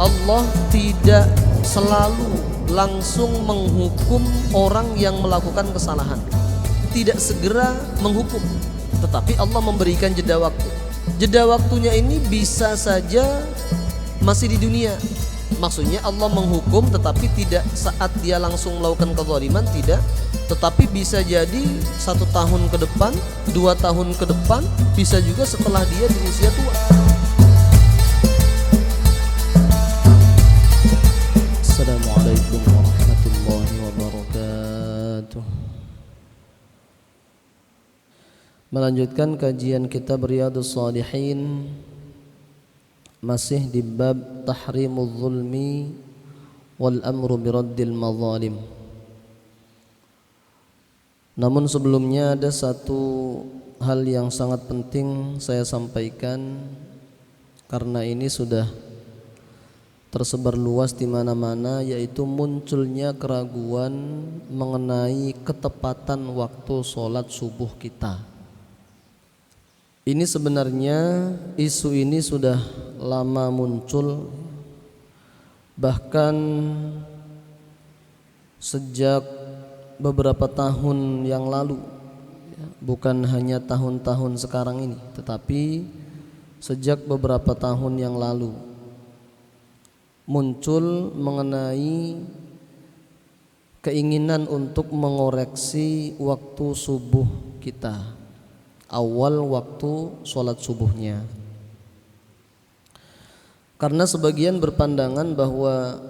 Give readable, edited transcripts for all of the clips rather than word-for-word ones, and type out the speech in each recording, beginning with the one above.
Allah tidak selalu langsung menghukum orang yang melakukan kesalahan, tidak segera menghukum, tetapi Allah memberikan jeda waktu. Jeda waktunya ini bisa saja masih di dunia. Maksudnya Allah menghukum tetapi tidak saat dia langsung melakukan kezaliman, tidak, tetapi bisa jadi 1 tahun ke depan, 2 tahun ke depan, bisa juga setelah dia di usia tua. Assalamualaikum warahmatullahi wabarakatuh. Melanjutkan kajian kitab Riyadhus Shalihin, masih di bab tahrimuz zulmi wal amru biraddil mazalim. Namun sebelumnya ada satu hal yang sangat penting saya sampaikan, karena ini sudah tersebar luas di mana-mana, yaitu munculnya keraguan mengenai ketepatan waktu sholat subuh kita. Ini sebenarnya isu ini sudah lama muncul, bahkan sejak beberapa tahun yang lalu, bukan hanya tahun-tahun sekarang ini, tetapi sejak beberapa tahun yang lalu muncul mengenai keinginan untuk mengoreksi waktu subuh kita, awal waktu sholat subuhnya. Karena sebagian berpandangan bahwa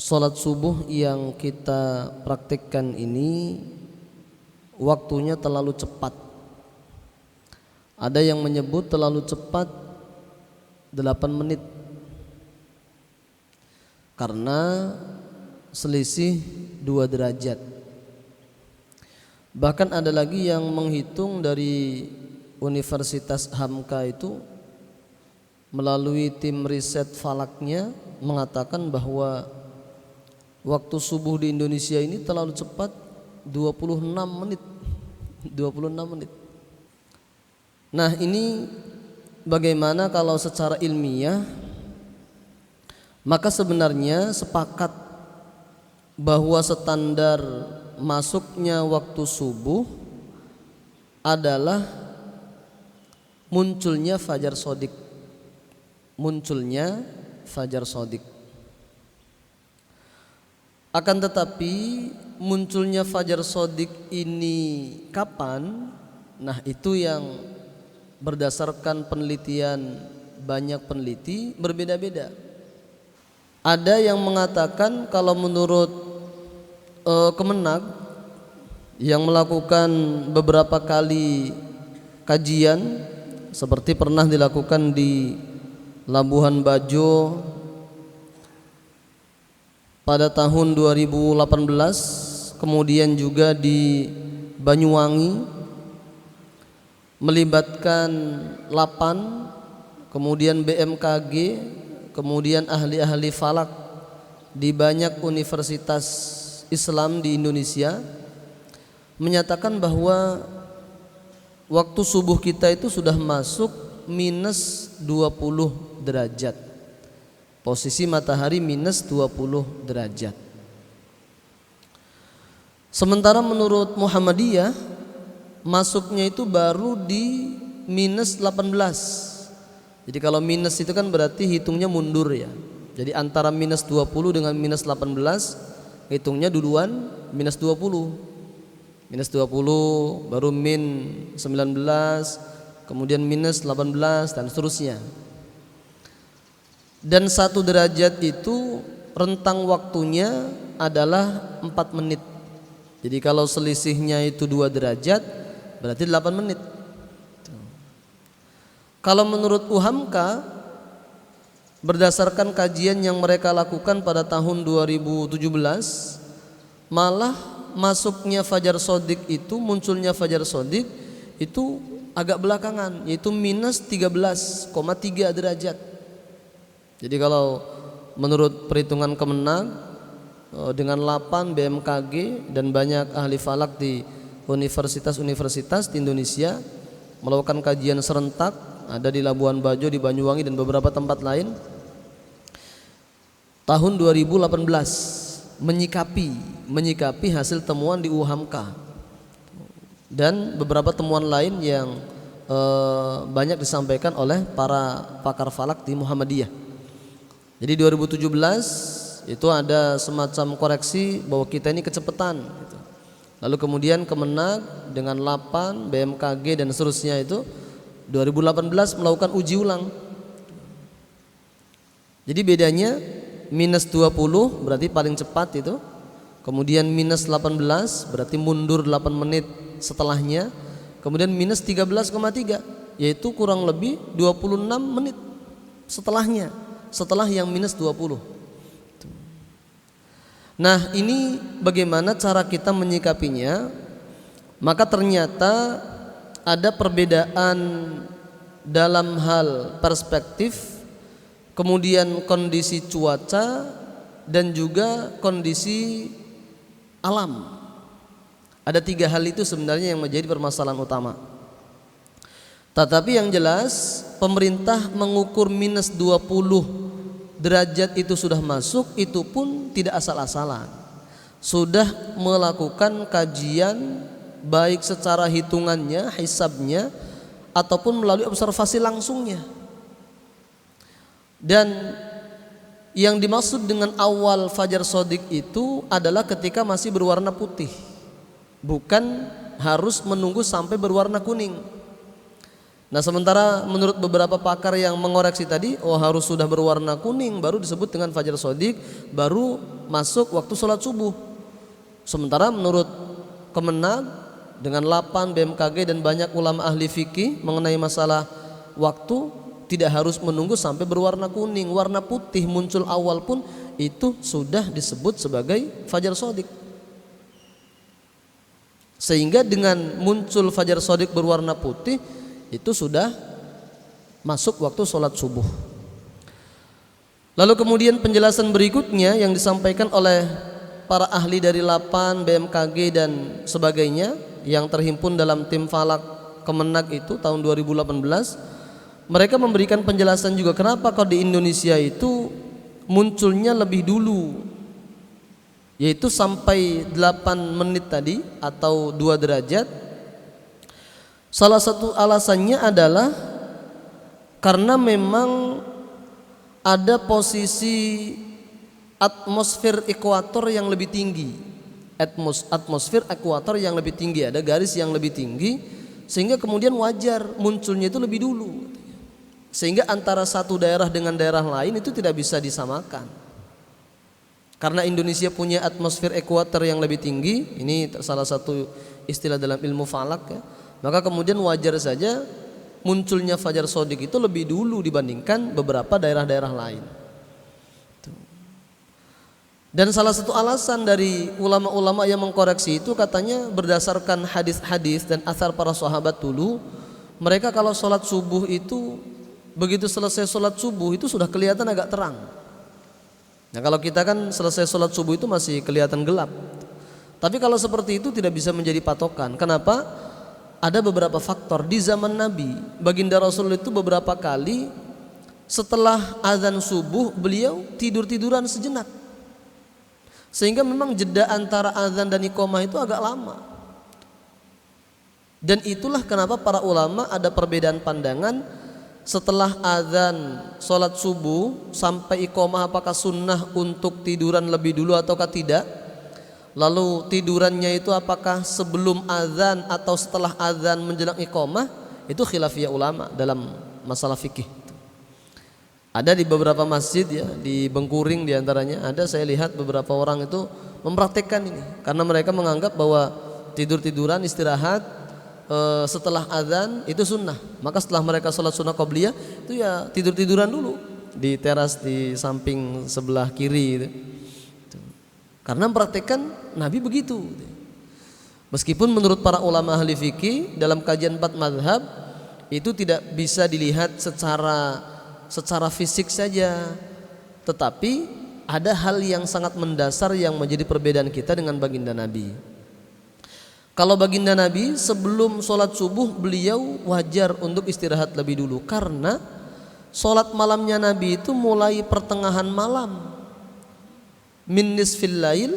sholat subuh yang kita praktikkan ini waktunya terlalu cepat. Ada yang menyebut terlalu cepat 8 menit, karena selisih 2 derajat. Bahkan ada lagi yang menghitung dari Universitas Hamka itu melalui tim riset falaknya mengatakan bahwa waktu subuh di Indonesia ini terlalu cepat, 26 menit. 26 menit. Nah, ini bagaimana kalau secara ilmiah? Maka sebenarnya sepakat bahwa standar masuknya waktu subuh adalah munculnya fajar shodiq. Munculnya fajar shodiq. Akan tetapi munculnya fajar shodiq ini kapan? Nah, itu yang berdasarkan penelitian banyak peneliti berbeda-beda. Ada yang mengatakan kalau menurut Kemenag yang melakukan beberapa kali kajian, seperti pernah dilakukan di Labuhan Bajo pada tahun 2018, kemudian juga di Banyuwangi melibatkan LAPAN, kemudian BMKG, kemudian ahli-ahli falak di banyak universitas Islam di Indonesia, menyatakan bahwa waktu subuh kita itu sudah masuk minus 20 derajat. Posisi matahari minus 20 derajat. Sementara menurut Muhammadiyah masuknya itu baru di minus 18. Jadi kalau minus itu kan berarti hitungnya mundur ya. Jadi antara minus 20 dengan minus 18 hitungnya duluan minus 20. Minus 20 baru min 19, kemudian minus 18 dan seterusnya. Dan 1 derajat itu rentang waktunya adalah 4 menit. Jadi kalau selisihnya itu 2 derajat berarti 8 menit. Kalau menurut UHAMKA, berdasarkan kajian yang mereka lakukan pada tahun 2017, malah masuknya fajar shodiq itu, munculnya fajar shodiq itu agak belakangan, yaitu minus 13,3 derajat. Jadi kalau menurut perhitungan Kemenag dengan LAPAN, BMKG dan banyak ahli falak di universitas-universitas di Indonesia melakukan kajian serentak, ada di Labuan Bajo, di Banyuwangi dan beberapa tempat lain, tahun 2018 menyikapi hasil temuan di UHAMKA dan beberapa temuan lain yang banyak disampaikan oleh para pakar falak di Muhammadiyah. Jadi 2017 itu ada semacam koreksi bahwa kita ini kecepatan gitu. Lalu kemudian Kemenag dengan LAPAN, BMKG dan seterusnya itu 2018 melakukan uji ulang. Jadi bedanya minus 20 berarti paling cepat itu, kemudian minus 18 berarti mundur 8 menit setelahnya, kemudian minus 13,3 yaitu kurang lebih 26 menit setelahnya, setelah yang minus 20. Nah, ini bagaimana cara kita menyikapinya? Maka ternyata ada perbedaan dalam hal perspektif, kemudian kondisi cuaca dan juga kondisi alam. Ada 3 hal itu sebenarnya yang menjadi permasalahan utama. Tetapi yang jelas pemerintah mengukur minus 20 derajat itu sudah masuk, itu pun tidak asal-asalan. Sudah melakukan kajian baik secara hitungannya, hisabnya, ataupun melalui observasi langsungnya. Dan yang dimaksud dengan awal fajar shodiq itu adalah ketika masih berwarna putih, bukan harus menunggu sampai berwarna kuning. Nah, sementara menurut beberapa pakar yang mengoreksi tadi, harus sudah berwarna kuning baru disebut dengan fajar shodiq, baru masuk waktu sholat subuh. Sementara menurut Kemenag dengan LAPAN, BMKG dan banyak ulama ahli fikih mengenai masalah waktu, tidak harus menunggu sampai berwarna kuning. Warna putih muncul awal pun itu sudah disebut sebagai fajar shodiq. Sehingga dengan muncul fajar shodiq berwarna putih itu sudah masuk waktu sholat subuh. Lalu kemudian penjelasan berikutnya yang disampaikan oleh para ahli dari LAPAN, BMKG dan sebagainya yang terhimpun dalam tim falak Kemenag itu tahun 2018, mereka memberikan penjelasan juga kenapa kalau di Indonesia itu munculnya lebih dulu, yaitu sampai 8 menit tadi atau 2 derajat. Salah satu alasannya adalah karena memang ada posisi atmosfer ekuator yang lebih tinggi. Atmosfer ekuator yang lebih tinggi, ada garis yang lebih tinggi, sehingga kemudian wajar munculnya itu lebih dulu. Sehingga antara satu daerah dengan daerah lain itu tidak bisa disamakan. Karena Indonesia punya atmosfer ekuator yang lebih tinggi, ini salah satu istilah dalam ilmu falak ya. Maka kemudian wajar saja munculnya fajar shodiq itu lebih dulu dibandingkan beberapa daerah-daerah lain. Dan salah satu alasan dari ulama-ulama yang mengkoreksi itu katanya berdasarkan hadis-hadis dan asar para sahabat dulu, mereka kalau sholat subuh itu begitu selesai sholat subuh itu sudah kelihatan agak terang. Nah, kalau kita kan selesai sholat subuh itu masih kelihatan gelap. Tapi kalau seperti itu tidak bisa menjadi patokan. Kenapa? Ada beberapa faktor. Di zaman Nabi, baginda Rasul itu beberapa kali setelah azan subuh beliau tidur-tiduran sejenak, sehingga memang jeda antara azan dan iqamah itu agak lama. Dan itulah kenapa para ulama ada perbedaan pandangan setelah azan sholat subuh sampai iqamah, apakah sunnah untuk tiduran lebih dulu ataukah tidak. Lalu tidurannya itu apakah sebelum azan atau setelah azan menjelang iqamah, itu khilafiyah ulama dalam masalah fikih. Ada di beberapa masjid ya, di Bengkuring diantaranya ada, saya lihat beberapa orang itu mempraktekkan ini karena mereka menganggap bahwa tidur-tiduran istirahat setelah azan itu sunnah. Maka setelah mereka sholat sunnah qobliyah itu ya tidur-tiduran dulu di teras di samping sebelah kiri itu. Karena mempraktekkan Nabi begitu. Meskipun menurut para ulama ahli fikih dalam kajian 4 mazhab itu tidak bisa dilihat secara fisik saja, tetapi ada hal yang sangat mendasar yang menjadi perbedaan kita dengan baginda Nabi. Kalau baginda Nabi sebelum sholat subuh beliau wajar untuk istirahat lebih dulu, karena sholat malamnya Nabi itu mulai pertengahan malam min nisfil lail,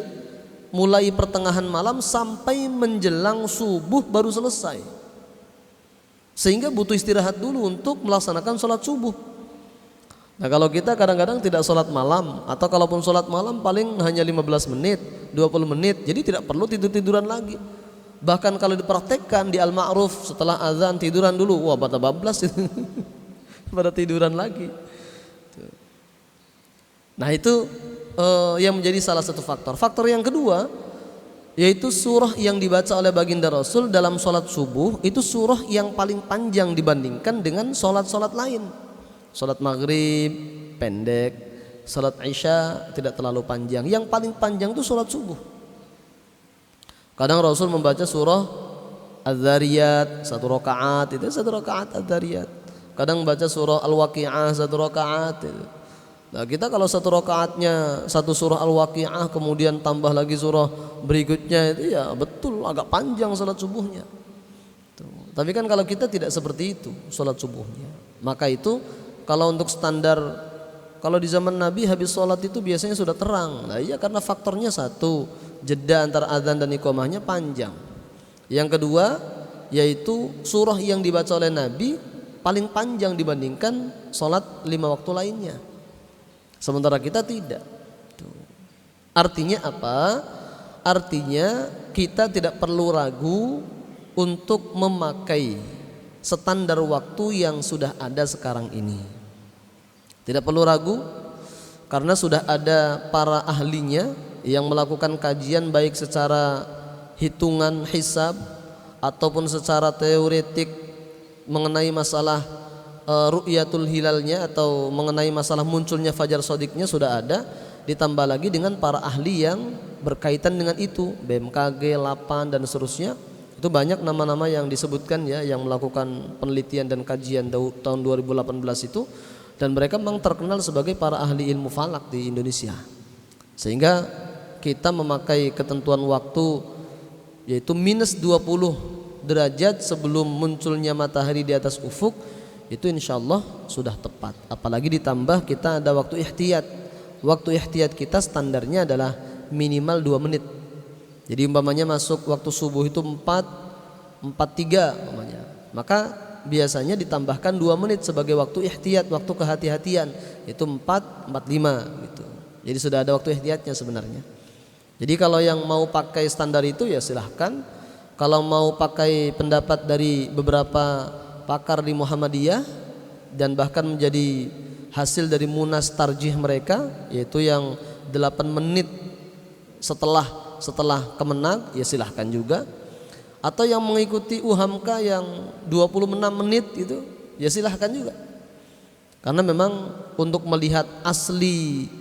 mulai pertengahan malam sampai menjelang subuh baru selesai. Sehingga butuh istirahat dulu untuk melaksanakan sholat subuh. Nah kalau kita kadang-kadang tidak sholat malam, atau kalaupun sholat malam paling hanya 15 menit, 20 menit, jadi tidak perlu tidur-tiduran lagi. Bahkan kalau dipraktekkan di Al-Ma'ruf, setelah azan tiduran dulu, wah pada bablas itu pada tiduran lagi. Nah itu yang menjadi salah satu faktor. Faktor yang kedua, yaitu surah yang dibaca oleh baginda Rasul dalam sholat subuh, itu surah yang paling panjang dibandingkan dengan sholat-sholat lain. Sholat maghrib pendek, sholat isya tidak terlalu panjang. Yang paling panjang itu sholat subuh. Kadang Rasul membaca surah Az-Zariyat 1 rakaat, itu 1 rakaat Az-Zariyat. Kadang membaca surah Al-Waqi'ah 1 rakaat itu. Nah kita kalau 1 rakaatnya 1 surah Al-Waqi'ah, kemudian tambah lagi surah berikutnya, itu ya betul agak panjang sholat subuhnya. Tapi kan kalau kita tidak seperti itu sholat subuhnya, maka itu kalau untuk standar, kalau di zaman Nabi habis sholat itu biasanya sudah terang. Nah iya, karena faktornya satu, jeda antara azan dan iqamahnya panjang. Yang kedua, yaitu surah yang dibaca oleh Nabi paling panjang dibandingkan sholat 5 waktu lainnya, sementara kita tidak. Artinya apa? Artinya kita tidak perlu ragu untuk memakai standar waktu yang sudah ada sekarang ini. Tidak perlu ragu, karena sudah ada para ahlinya yang melakukan kajian baik secara hitungan hisab ataupun secara teoretik mengenai masalah ru'yatul hilalnya atau mengenai masalah munculnya fajar shadiqnya sudah ada. Ditambah lagi dengan para ahli yang berkaitan dengan itu, BMKG, LAPAN dan seterusnya. Itu banyak nama-nama yang disebutkan ya, yang melakukan penelitian dan kajian tahun 2018 itu, dan mereka memang terkenal sebagai para ahli ilmu falak di Indonesia. Sehingga kita memakai ketentuan waktu yaitu minus 20 derajat sebelum munculnya matahari di atas ufuk, itu insya Allah sudah tepat. Apalagi ditambah kita ada waktu ihtiyat. Waktu ihtiyat kita standarnya adalah minimal 2 menit. Jadi umpamanya masuk waktu subuh itu 4.43 umpamanya, maka biasanya ditambahkan 2 menit sebagai waktu ihtiyat, waktu kehati-hatian, itu 4.45 gitu. Jadi sudah ada waktu ihtiyatnya sebenarnya. Jadi kalau yang mau pakai standar itu ya silahkan. Kalau mau pakai pendapat dari beberapa pakar di Muhammadiyah dan bahkan menjadi hasil dari munas tarjih mereka, yaitu yang 8 menit setelah kemenang, ya silahkan juga. Atau yang mengikuti UHAMKA yang 26 menit itu, ya silahkan juga. Karena memang untuk melihat asli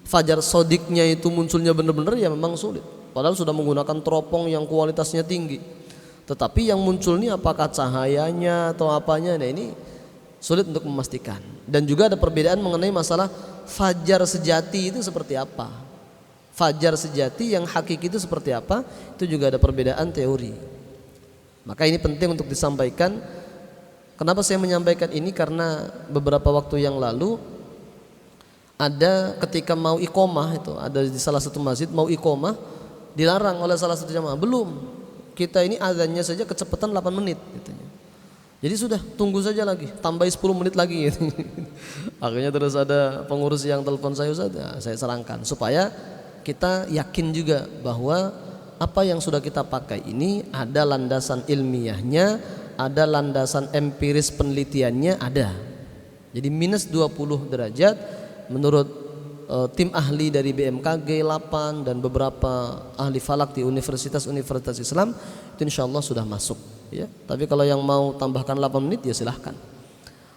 fajar shadiqnya itu munculnya benar-benar ya memang sulit. Padahal sudah menggunakan teropong yang kualitasnya tinggi. Tetapi yang muncul ini apakah cahayanya atau apanya, nah ini sulit untuk memastikan. Dan juga ada perbedaan mengenai masalah fajar sejati itu seperti apa. Fajar sejati yang hakiki itu seperti apa, itu juga ada perbedaan teori. Maka ini penting untuk disampaikan. Kenapa saya menyampaikan ini? Karena beberapa waktu yang lalu ada ketika mau iqomah, itu ada di salah satu masjid mau iqomah, dilarang oleh salah satu jamaah. Belum, kita ini azannya saja kecepatan 8 menit katanya. Jadi sudah tunggu saja lagi, tambah 10 menit lagi gitu. Akhirnya terus ada pengurus yang telepon saya, Ustaz, ya, saya sarankan supaya kita yakin juga bahwa apa yang sudah kita pakai ini ada landasan ilmiahnya, ada landasan empiris penelitiannya ada. Jadi minus 20 derajat menurut tim ahli dari BMKG, LAPAN dan beberapa ahli falak di universitas-universitas Islam, itu insya Allah sudah masuk ya. Tapi kalau yang mau tambahkan 8 menit ya silahkan.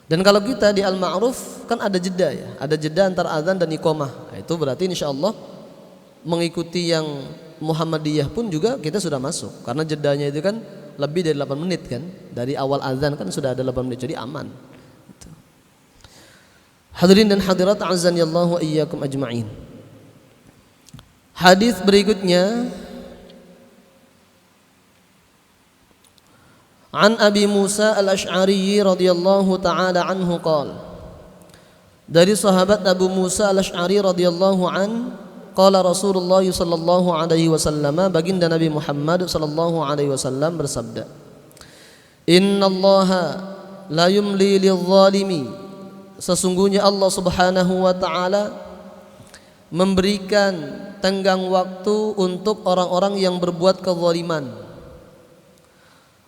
Dan kalau kita di Al-Ma'ruf kan ada jeda ya, ada jeda antara azan dan iqamah. Nah, itu berarti insya Allah mengikuti yang Muhammadiyah pun juga kita sudah masuk, karena jedanya itu kan lebih dari 8 menit kan, dari awal azan kan sudah ada 8 menit, jadi aman gitu. Hadirin dan hadirat azanillahu wa iyyakum ajma'in. Hadis berikutnya An Abi Musa al-Ash'ari radhiyallahu ta'ala anhu qala, dari sahabat Abu Musa al-Ash'ari radhiyallahu an Qala Rasulullah sallallahu alaihi wasallam, baginda Nabi Muhammad sallallahu alaihi wasallam bersabda, "Innallaha la yumli lidh-dhalimi." Sesungguhnya Allah Subhanahu wa taala memberikan tenggang waktu untuk orang-orang yang berbuat kezaliman.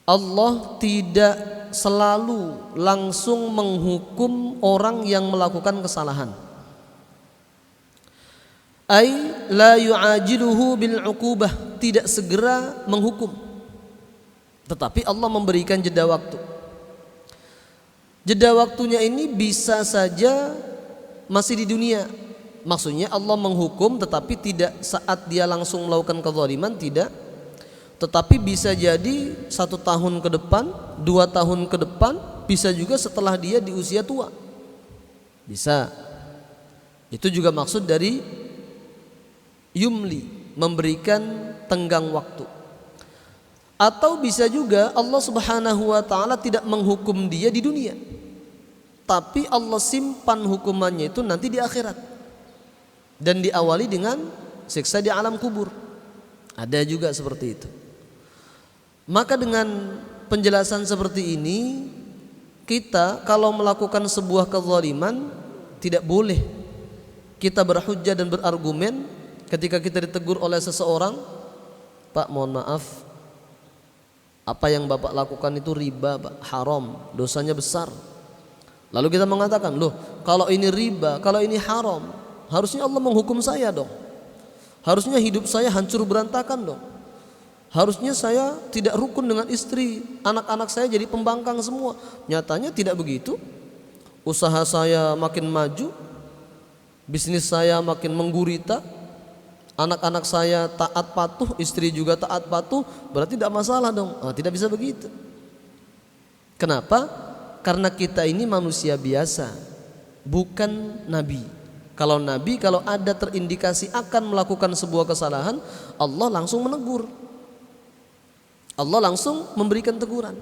Allah tidak selalu langsung menghukum orang yang melakukan kesalahan. Ai la yu'ajiluhu bil 'uqubah, tidak segera menghukum. Tetapi Allah memberikan jeda waktu. Jeda waktunya ini bisa saja masih di dunia. Maksudnya Allah menghukum tetapi tidak saat dia langsung melakukan kezaliman, tidak. Tetapi bisa jadi 1 tahun ke depan, 2 tahun ke depan, bisa juga setelah dia di usia tua. Bisa. Itu juga maksud dari yumli, memberikan tenggang waktu. Atau bisa juga Allah Subhanahu wa taala tidak menghukum dia di dunia, tapi Allah simpan hukumannya itu nanti di akhirat, dan diawali dengan siksa di alam kubur. Ada juga seperti itu. Maka dengan penjelasan seperti ini, kita kalau melakukan sebuah kezaliman tidak boleh kita berhujjah dan berargumen ketika kita ditegur oleh seseorang, "Pak, mohon maaf, apa yang Bapak lakukan itu riba, Pak, haram, dosanya besar." Lalu kita mengatakan, "Loh, kalau ini riba, kalau ini haram, harusnya Allah menghukum saya dong. Harusnya hidup saya hancur berantakan dong. Harusnya saya tidak rukun dengan istri, anak-anak saya jadi pembangkang semua." Nyatanya tidak begitu. Usaha saya makin maju, bisnis saya makin menggurita, anak-anak saya taat patuh, istri juga taat patuh, berarti tidak masalah dong. Tidak bisa begitu. Kenapa? Karena kita ini manusia biasa, bukan nabi. Kalau nabi, kalau ada terindikasi akan melakukan sebuah kesalahan, Allah langsung menegur, Allah langsung memberikan teguran,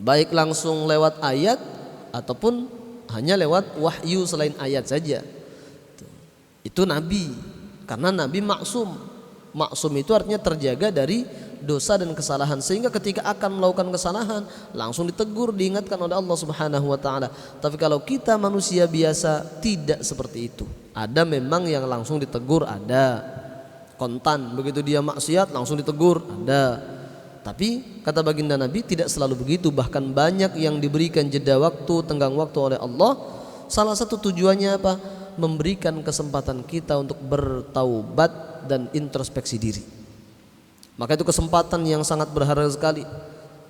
baik langsung lewat ayat ataupun hanya lewat wahyu selain ayat saja. Itu nabi. Karena Nabi maksum. Maksum itu artinya terjaga dari dosa dan kesalahan, sehingga ketika akan melakukan kesalahan langsung ditegur, diingatkan oleh Allah Subhanahu wa taala. Tapi kalau kita manusia biasa tidak seperti itu. Ada memang yang langsung ditegur, ada. Kontan, begitu dia maksiat langsung ditegur, ada. Tapi kata baginda Nabi tidak selalu begitu, bahkan banyak yang diberikan jeda waktu, tenggang waktu oleh Allah. Salah satu tujuannya apa? Memberikan kesempatan kita untuk bertaubat dan introspeksi diri. Maka itu kesempatan yang sangat berharga sekali.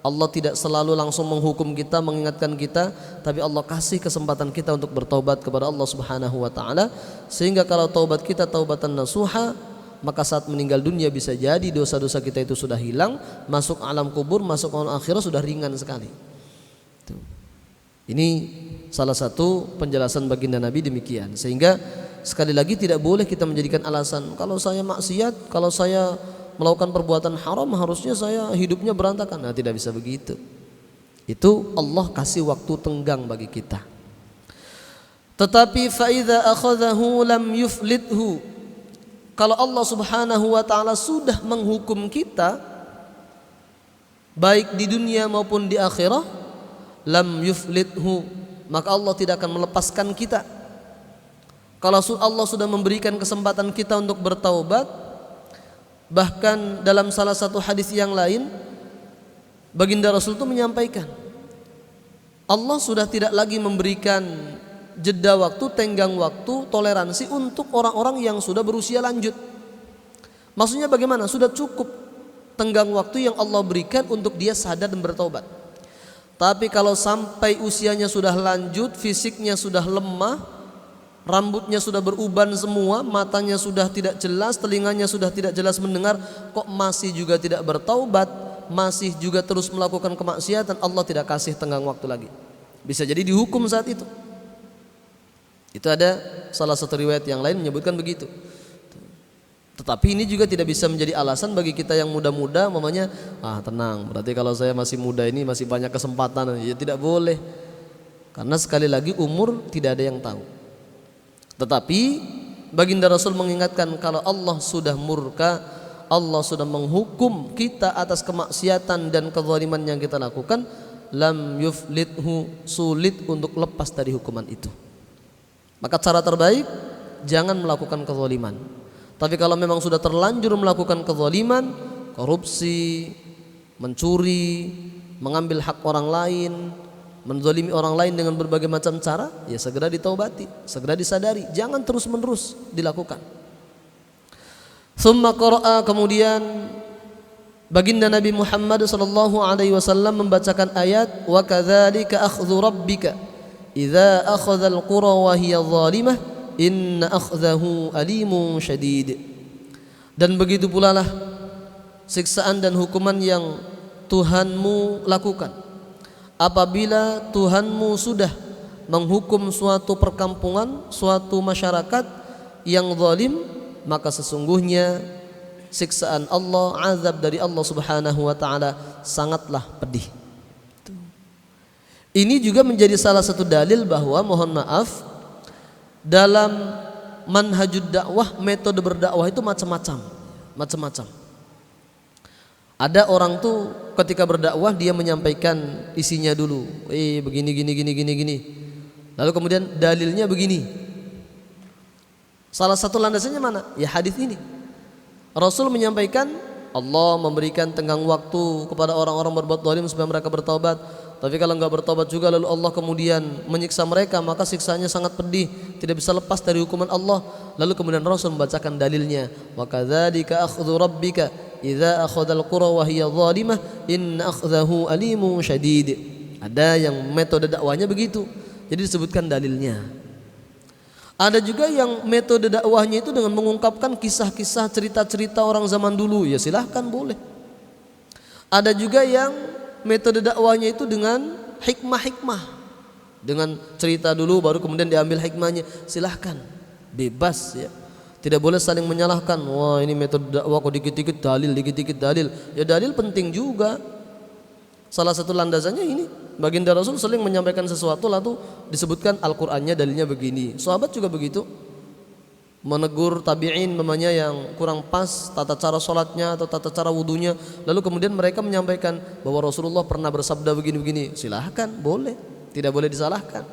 Allah tidak selalu langsung menghukum kita, mengingatkan kita, tapi Allah kasih kesempatan kita untuk bertaubat kepada Allah Subhanahu wa taala, sehingga kalau taubat kita taubatan nasuha, maka saat meninggal dunia bisa jadi dosa-dosa kita itu sudah hilang, masuk alam kubur, masuk alam akhirat sudah ringan sekali. Ini salah satu penjelasan baginda Nabi demikian. Sehingga sekali lagi tidak boleh kita menjadikan alasan, kalau saya maksiat, kalau saya melakukan perbuatan haram, harusnya saya hidupnya berantakan. Tidak bisa begitu. Itu Allah kasih waktu tenggang bagi kita. Tetapi fa idza akhadhahu lam yuflithu. Kalau Allah Subhanahu wa taala sudah menghukum kita baik di dunia maupun di akhirah, lam yuflithu, maka Allah tidak akan melepaskan kita. Kalau Allah sudah memberikan kesempatan kita untuk bertaubat, bahkan dalam salah satu hadis yang lain baginda Rasul itu menyampaikan, Allah sudah tidak lagi memberikan jeda waktu, tenggang waktu, toleransi untuk orang-orang yang sudah berusia lanjut. Maksudnya bagaimana? Sudah cukup tenggang waktu yang Allah berikan untuk dia sadar dan bertaubat. Tapi kalau sampai usianya sudah lanjut, fisiknya sudah lemah, rambutnya sudah beruban semua, matanya sudah tidak jelas, telinganya sudah tidak jelas mendengar, kok masih juga tidak bertaubat, masih juga terus melakukan kemaksiatan, Allah tidak kasih tenggang waktu lagi. Bisa jadi dihukum saat itu. Itu ada salah satu riwayat yang lain menyebutkan begitu. Tetapi ini juga tidak bisa menjadi alasan bagi kita yang muda-muda, mamanya, tenang, berarti kalau saya masih muda ini masih banyak kesempatan. Ya tidak boleh. Karena sekali lagi umur tidak ada yang tahu. Tetapi baginda Rasul mengingatkan kalau Allah sudah murka, Allah sudah menghukum kita atas kemaksiatan dan kezaliman yang kita lakukan, lam yuflithu, sulit untuk lepas dari hukuman itu. Maka cara terbaik jangan melakukan kezaliman. Tapi kalau memang sudah terlanjur melakukan kezaliman, korupsi, mencuri, mengambil hak orang lain, menzalimi orang lain dengan berbagai macam cara, ya segera ditaubati, segera disadari, jangan terus-menerus dilakukan. Tsumma qara'a, kemudian baginda Nabi Muhammad sallallahu alaihi wasallam membacakan ayat wa kadzalika akhdhu rabbika idza akhadhal qura wa hiya zalimah inna akhdahu alimun syadid. Dan begitu pula lah siksaan dan hukuman yang Tuhanmu lakukan apabila Tuhanmu sudah menghukum suatu perkampungan, suatu masyarakat yang zalim, maka sesungguhnya siksaan Allah, azab dari Allah Subhanahu wa taala sangatlah pedih. Ini juga menjadi salah satu dalil bahwa, mohon maaf, dalam manhajud dakwah, metode berdakwah itu macam-macam. Ada orang tuh ketika berdakwah dia menyampaikan isinya dulu, begini gini. Lalu kemudian dalilnya begini. Salah satu landasannya mana? Ya hadis ini. Rasul menyampaikan Allah memberikan tenggang waktu kepada orang-orang berbuat zalim supaya mereka bertaubat. Tapi kalau enggak bertobat juga lalu Allah kemudian menyiksa mereka, maka siksanya sangat pedih, tidak bisa lepas dari hukuman Allah. Lalu kemudian Rasul membacakan dalilnya, wa kadzalika akhdhu rabbika idza akhadhal qura wa hiya zalimah inna akhdahu alimun syadid. Ada yang metode dakwahnya begitu, jadi disebutkan dalilnya. Ada juga yang metode dakwahnya itu dengan mengungkapkan kisah-kisah, cerita-cerita orang zaman dulu, ya silahkan, boleh. Ada juga yang metode dakwahnya itu dengan hikmah-hikmah, dengan cerita dulu baru kemudian diambil hikmahnya, silahkan, bebas ya. Tidak boleh saling menyalahkan, wah ini metode dakwah kok dikit-dikit dalil, ya dalil penting juga. Salah satu landasannya ini, baginda Rasul sering menyampaikan sesuatu lalu disebutkan Al-Qur'annya dalilnya begini. Sahabat juga begitu, menegur tabi'in mamanya yang kurang pas tata cara sholatnya atau tata cara wudunya, lalu kemudian mereka menyampaikan bahwa Rasulullah pernah bersabda begini-begini, silahkan, boleh, tidak boleh disalahkan.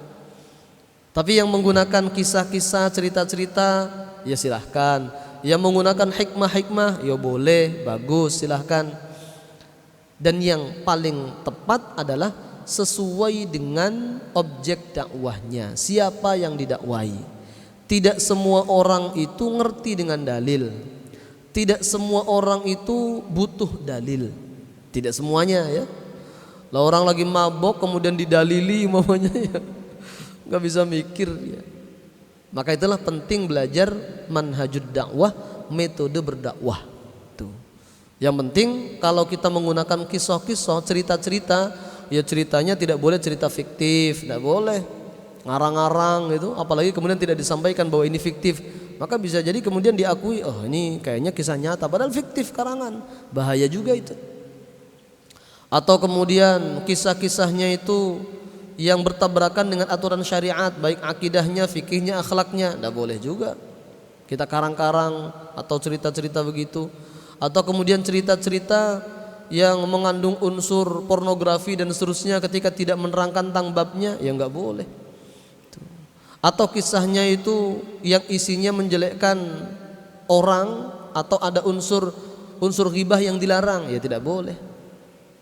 Tapi yang menggunakan kisah-kisah, cerita-cerita, ya silahkan. Yang menggunakan hikmah-hikmah, ya boleh, bagus, silahkan. Dan yang paling tepat adalah sesuai dengan objek dakwahnya, siapa yang didakwai. Tidak semua orang itu ngerti dengan dalil. Tidak semua orang itu butuh dalil. Tidak semuanya ya. Lah orang lagi mabok kemudian didalili umpamanya ya, nggak bisa mikir ya. Maka itulah penting belajar manhajud dakwah, metode berdakwah. Tuh. Yang penting kalau kita menggunakan kisah-kisah, cerita-cerita, ya ceritanya tidak boleh cerita fiktif, tidak boleh ngarang-ngarang gitu, apalagi kemudian tidak disampaikan bahwa ini fiktif, maka bisa jadi kemudian diakui, oh ini kayaknya kisah nyata padahal fiktif karangan, bahaya juga itu. Atau kemudian kisah-kisahnya itu yang bertabrakan dengan aturan syariat, baik akidahnya, fikihnya, akhlaknya, tidak boleh juga kita karang-karang atau cerita-cerita begitu. Atau kemudian cerita-cerita yang mengandung unsur pornografi dan seterusnya ketika tidak menerangkan tentang babnya, ya nggak boleh. Atau kisahnya itu yang isinya menjelekkan orang atau ada unsur ghibah yang dilarang, ya tidak boleh.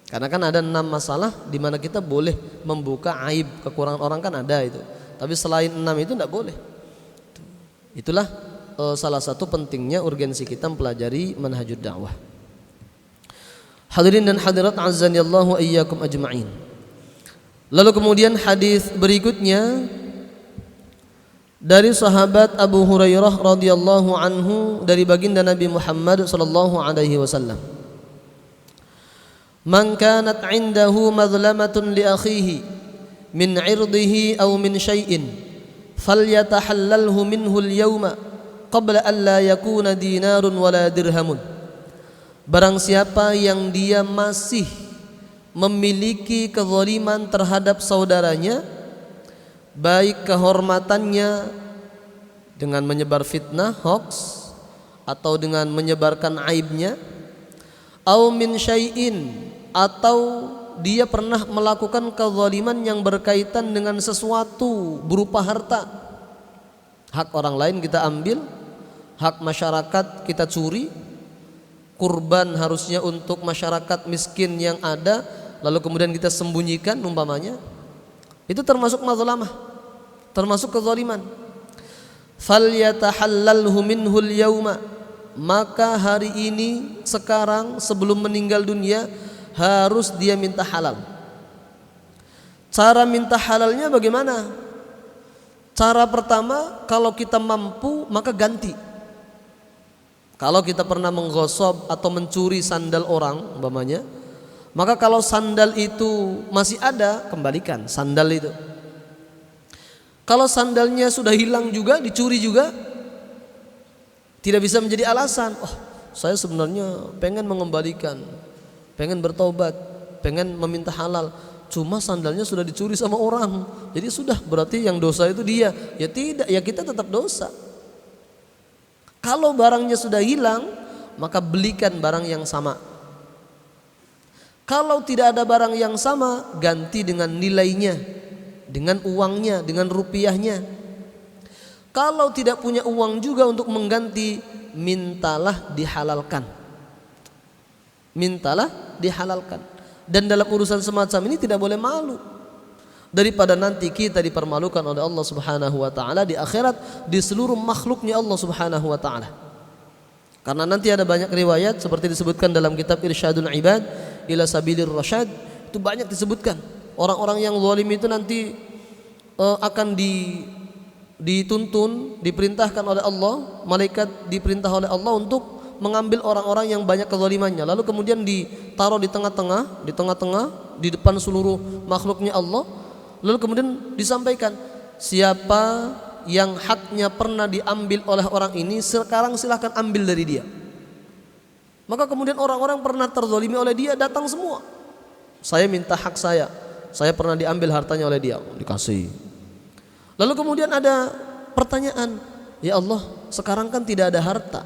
Karena kan ada 6 masalah di mana kita boleh membuka aib kekurangan orang, kan ada itu. Tapi selain 6 itu tidak boleh. Itulah salah satu pentingnya urgensi kita mempelajari manhajud dakwah. Hadirin dan hadirat azanillahu iyyakum ajma'in. Lalu kemudian hadis berikutnya dari sahabat Abu Hurairah radhiyallahu anhu dari baginda Nabi Muhammad sallallahu alaihi wasallam. Man kanat 'indahu madlamatun li akhihi min 'irdihi aw min syai'in falyatahallalhu minhu al-yawma qabla an la yakuna dinarun wala dirhamun. Barang siapa yang dia masih memiliki kezaliman terhadap saudaranya, baik kehormatannya dengan menyebar fitnah, hoax, atau dengan menyebarkan aibnya, au min syai'in, atau dia pernah melakukan kezaliman yang berkaitan dengan sesuatu berupa harta. Hak orang lain kita ambil, hak masyarakat kita curi, kurban harusnya untuk masyarakat miskin yang ada, lalu kemudian kita sembunyikan umpamanya. Itu termasuk mazlamah, termasuk kezaliman. Falyatahallalhu minhul yauma, maka hari ini, sekarang, sebelum meninggal dunia, harus dia minta halal. Cara minta halalnya bagaimana? Cara pertama, kalau kita mampu maka ganti. Kalau kita pernah menggosok atau mencuri sandal orang umpamanya, maka kalau sandal itu masih ada, kembalikan sandal itu. Kalau sandalnya sudah hilang juga, dicuri juga, tidak bisa menjadi alasan, oh saya sebenarnya pengen mengembalikan, pengen bertobat, pengen meminta halal, cuma sandalnya sudah dicuri sama orang, jadi sudah, berarti yang dosa itu dia. Ya tidak, ya kita tetap dosa. Kalau barangnya sudah hilang, maka belikan barang yang sama. Kalau tidak ada barang yang sama, ganti dengan nilainya, dengan uangnya, dengan rupiahnya. Kalau tidak punya uang juga untuk mengganti, mintalah dihalalkan. Mintalah dihalalkan. Dan dalam urusan semacam ini tidak boleh malu, daripada nanti kita dipermalukan oleh Allah Subhanahu wa taala di akhirat, di seluruh makhluknya Allah Subhanahu wa taala. Karena nanti ada banyak riwayat seperti disebutkan dalam kitab Irsyadul Ibad ila Sabilir Rasyad, itu banyak disebutkan orang-orang yang zalim itu nanti akan dituntun, diperintahkan oleh Allah, malaikat diperintah oleh Allah untuk mengambil orang-orang yang banyak kezalimannya, lalu kemudian ditaruh di tengah-tengah, di depan seluruh makhluknya Allah, lalu kemudian disampaikan, siapa yang haknya pernah diambil oleh orang ini, sekarang silahkan ambil dari dia. Maka kemudian orang-orang pernah terzalimi oleh dia datang semua, saya minta hak saya pernah diambil hartanya oleh dia, dikasih. Lalu kemudian ada pertanyaan, ya Allah, sekarang kan tidak ada harta,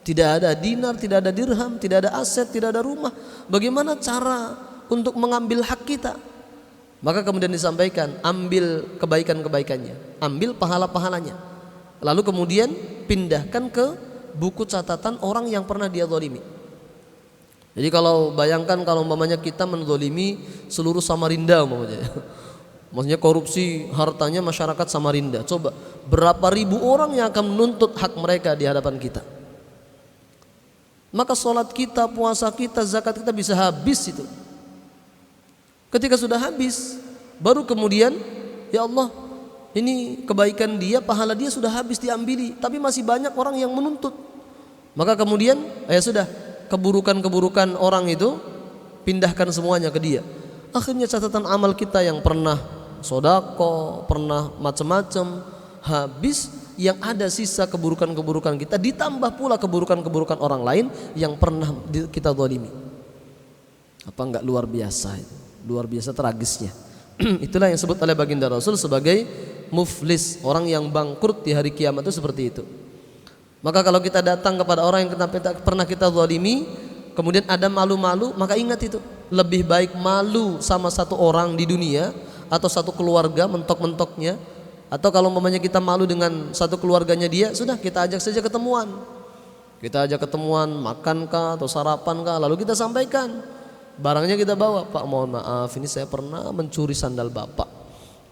tidak ada dinar, tidak ada dirham, tidak ada aset, tidak ada rumah, bagaimana cara untuk mengambil hak kita? Maka kemudian disampaikan, ambil kebaikan-kebaikannya, ambil pahala-pahalanya, lalu kemudian pindahkan ke buku catatan orang yang pernah dia zalimi. Jadi kalau bayangkan kalau umpamanya kita menzalimi seluruh Samarinda umpamanya, maksudnya korupsi hartanya masyarakat Samarinda, coba berapa ribu orang yang akan menuntut hak mereka di hadapan kita. Maka sholat kita, puasa kita, zakat kita bisa habis itu. Ketika sudah habis, baru kemudian, ya Allah, ini kebaikan dia, pahala dia sudah habis diambili, tapi masih banyak orang yang menuntut. Maka kemudian, ya sudah, keburukan-keburukan orang itu pindahkan semuanya ke dia. Akhirnya catatan amal kita yang pernah sodako, pernah macam-macam, habis. Yang ada sisa keburukan-keburukan kita, ditambah pula keburukan-keburukan orang lain yang pernah kita zalimi. Apa enggak luar biasa itu? Luar biasa tragisnya. Itulah yang disebut oleh baginda Rasul sebagai muflis, orang yang bangkrut di hari kiamat itu seperti itu. Maka kalau kita datang kepada orang yang pernah kita zalimi, kemudian ada malu-malu, maka ingat itu, lebih baik malu sama satu orang di dunia atau satu keluarga mentok-mentoknya, atau kalau umpamanya kita malu dengan satu keluarganya dia, sudah kita ajak saja ketemuan. Kita ajak ketemuan, makan kah atau sarapan kah, lalu kita sampaikan. Barangnya kita bawa, Pak mohon maaf, ini saya pernah mencuri sandal Bapak.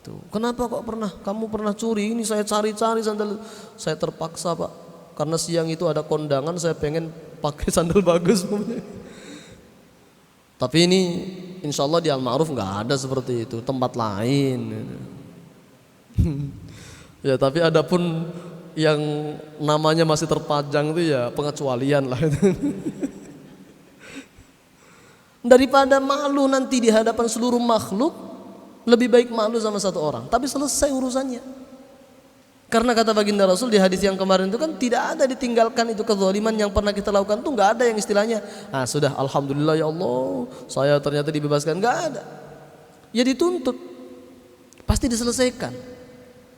Tuh, kenapa kok pernah? Kamu pernah curi? Ini saya cari-cari sandal, saya terpaksa Pak, karena siang itu ada kondangan, saya pengen pakai sandal bagus. Tapi ini insya Allah di Al-Ma'ruf nggak ada seperti itu, tempat lain. Ya tapi adapun yang namanya masih terpajang itu ya pengecualian lah. Daripada malu nanti di hadapan seluruh makhluk, lebih baik malu sama satu orang, tapi selesai urusannya. Karena kata baginda Rasul di hadis yang kemarin itu kan, tidak ada ditinggalkan itu kezaliman yang pernah kita lakukan tuh, nggak ada yang istilahnya, ah sudah alhamdulillah ya Allah saya ternyata dibebaskan, nggak ada. Ya dituntut, pasti diselesaikan.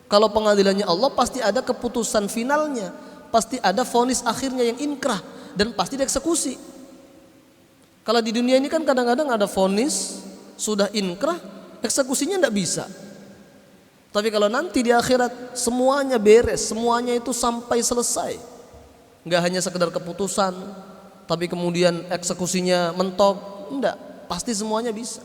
Kalau pengadilannya Allah pasti ada keputusan finalnya, pasti ada vonis akhirnya yang inkrah dan pasti dieksekusi. Kalau di dunia ini kan kadang-kadang ada vonis sudah inkrah, eksekusinya tidak bisa. Tapi kalau nanti di akhirat semuanya beres, semuanya itu sampai selesai, nggak hanya sekedar keputusan, tapi kemudian eksekusinya mentok, enggak, pasti semuanya bisa.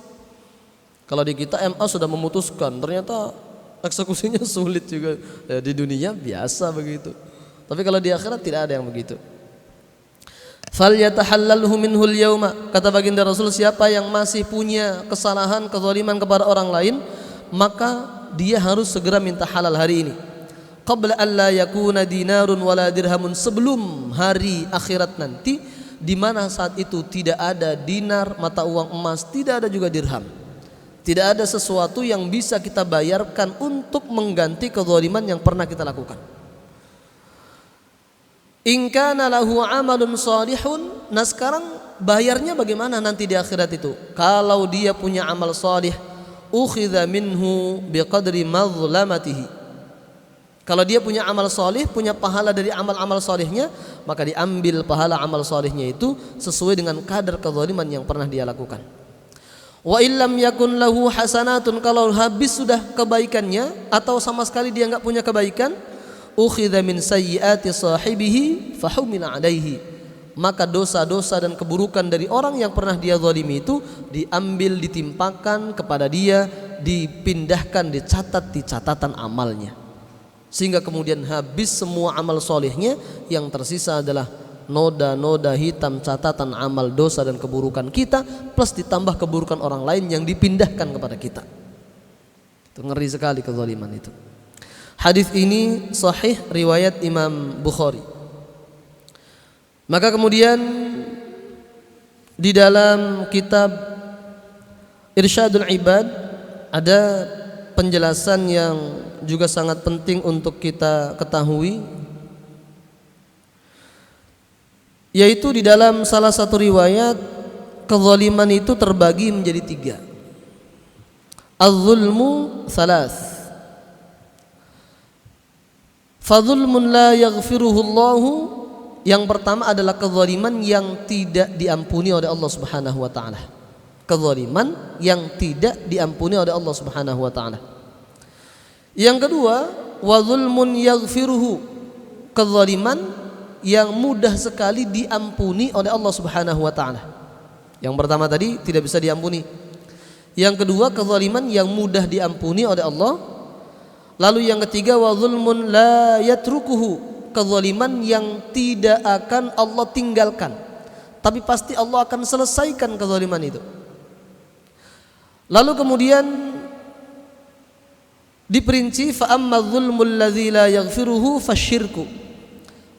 Kalau di kita MA sudah memutuskan, ternyata eksekusinya sulit juga. Ya, di dunia biasa begitu. Tapi kalau di akhirat tidak ada yang begitu. Falyatahallalhu minhul yauma, kata baginda Rasul, siapa yang masih punya kesalahan, kezaliman kepada orang lain, maka dia harus segera minta halal hari ini. Qabla an la yakuna dinarun wala dirhamun, sebelum hari akhirat nanti, di mana saat itu tidak ada dinar, mata uang emas, tidak ada juga dirham. Tidak ada sesuatu yang bisa kita bayarkan untuk mengganti kezaliman yang pernah kita lakukan. In kana lahu amalun salihun, nah sekarang bayarnya bagaimana nanti di akhirat itu? Kalau dia punya amal salih, ukhidha minhu biqadri mazlamatihi. Kalau dia punya amal salih, punya pahala dari amal-amal salihnya, maka diambil pahala amal salihnya itu sesuai dengan kadar kezaliman yang pernah dia lakukan. Wa illam yakun lahu hasanatun, kalau habis sudah kebaikannya atau sama sekali dia enggak punya kebaikan, ukhidha min sayyiati sahibihi fahumila alaihi, maka dosa-dosa dan keburukan dari orang yang pernah dia zalimi itu diambil, ditimpakan kepada dia, dipindahkan, dicatat di catatan amalnya, sehingga kemudian habis semua amal solehnya, yang tersisa adalah noda-noda hitam catatan amal dosa dan keburukan kita, plus ditambah keburukan orang lain yang dipindahkan kepada kita. Itu ngeri sekali kezaliman itu. Hadis ini sahih riwayat Imam Bukhari. Maka kemudian di dalam kitab Irsyadul Ibad ada penjelasan yang juga sangat penting untuk kita ketahui, yaitu di dalam salah satu riwayat kezaliman itu terbagi menjadi 3. Az-zulmu thalath, fadzulmun la yaghfiruhu Allahu, yang pertama adalah kezaliman yang tidak diampuni oleh Allah Subhanahu wa taala. Kezaliman yang tidak diampuni oleh Allah Subhanahu wa taala. Yang kedua, wa zulmun yaghfiruhu, kezaliman yang mudah sekali diampuni oleh Allah Subhanahu wa taala. Yang pertama tadi tidak bisa diampuni. Yang kedua, kezaliman yang mudah diampuni oleh Allah. Lalu yang ketiga, wa zulmun la yatrukuhu, kezaliman yang tidak akan Allah tinggalkan, tapi pasti Allah akan selesaikan kezaliman itu. Lalu kemudian diperinci, fa amma dzulmul ladzi la yaghfiruhu fasyirku,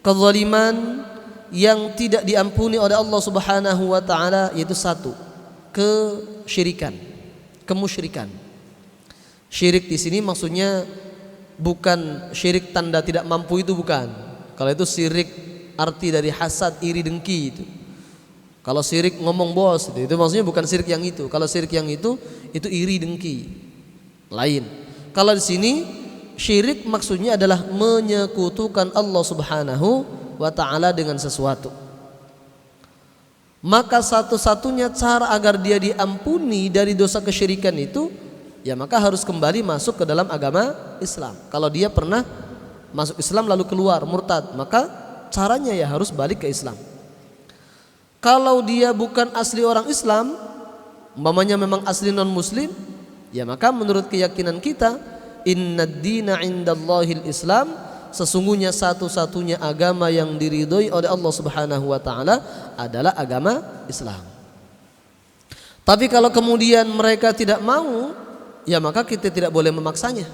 kezaliman yang tidak diampuni oleh Allah Subhanahu wa taala, yaitu 1, kesyirikan, kemusyrikan. Syirik di sini maksudnya bukan syirik tanda tidak mampu, itu bukan. Kalau itu syirik arti dari hasad, iri, dengki itu. Kalau syirik ngomong bos itu maksudnya bukan syirik yang itu. Kalau syirik yang itu iri, dengki, lain. Kalau di sini syirik maksudnya adalah menyekutukan Allah Subhanahu wa taala dengan sesuatu. Maka satu-satunya cara agar dia diampuni dari dosa kesyirikan itu, ya maka harus kembali masuk ke dalam agama Islam. Kalau dia pernah masuk Islam lalu keluar murtad, maka caranya ya harus balik ke Islam. Kalau dia bukan asli orang Islam, umpamanya memang asli non muslim, ya maka menurut keyakinan kita, innad dina indallahil Islam, sesungguhnya satu-satunya agama yang diridhoi oleh Allah Subhanahu wa taala adalah agama Islam. Tapi kalau kemudian mereka tidak mau, ya maka kita tidak boleh memaksanya.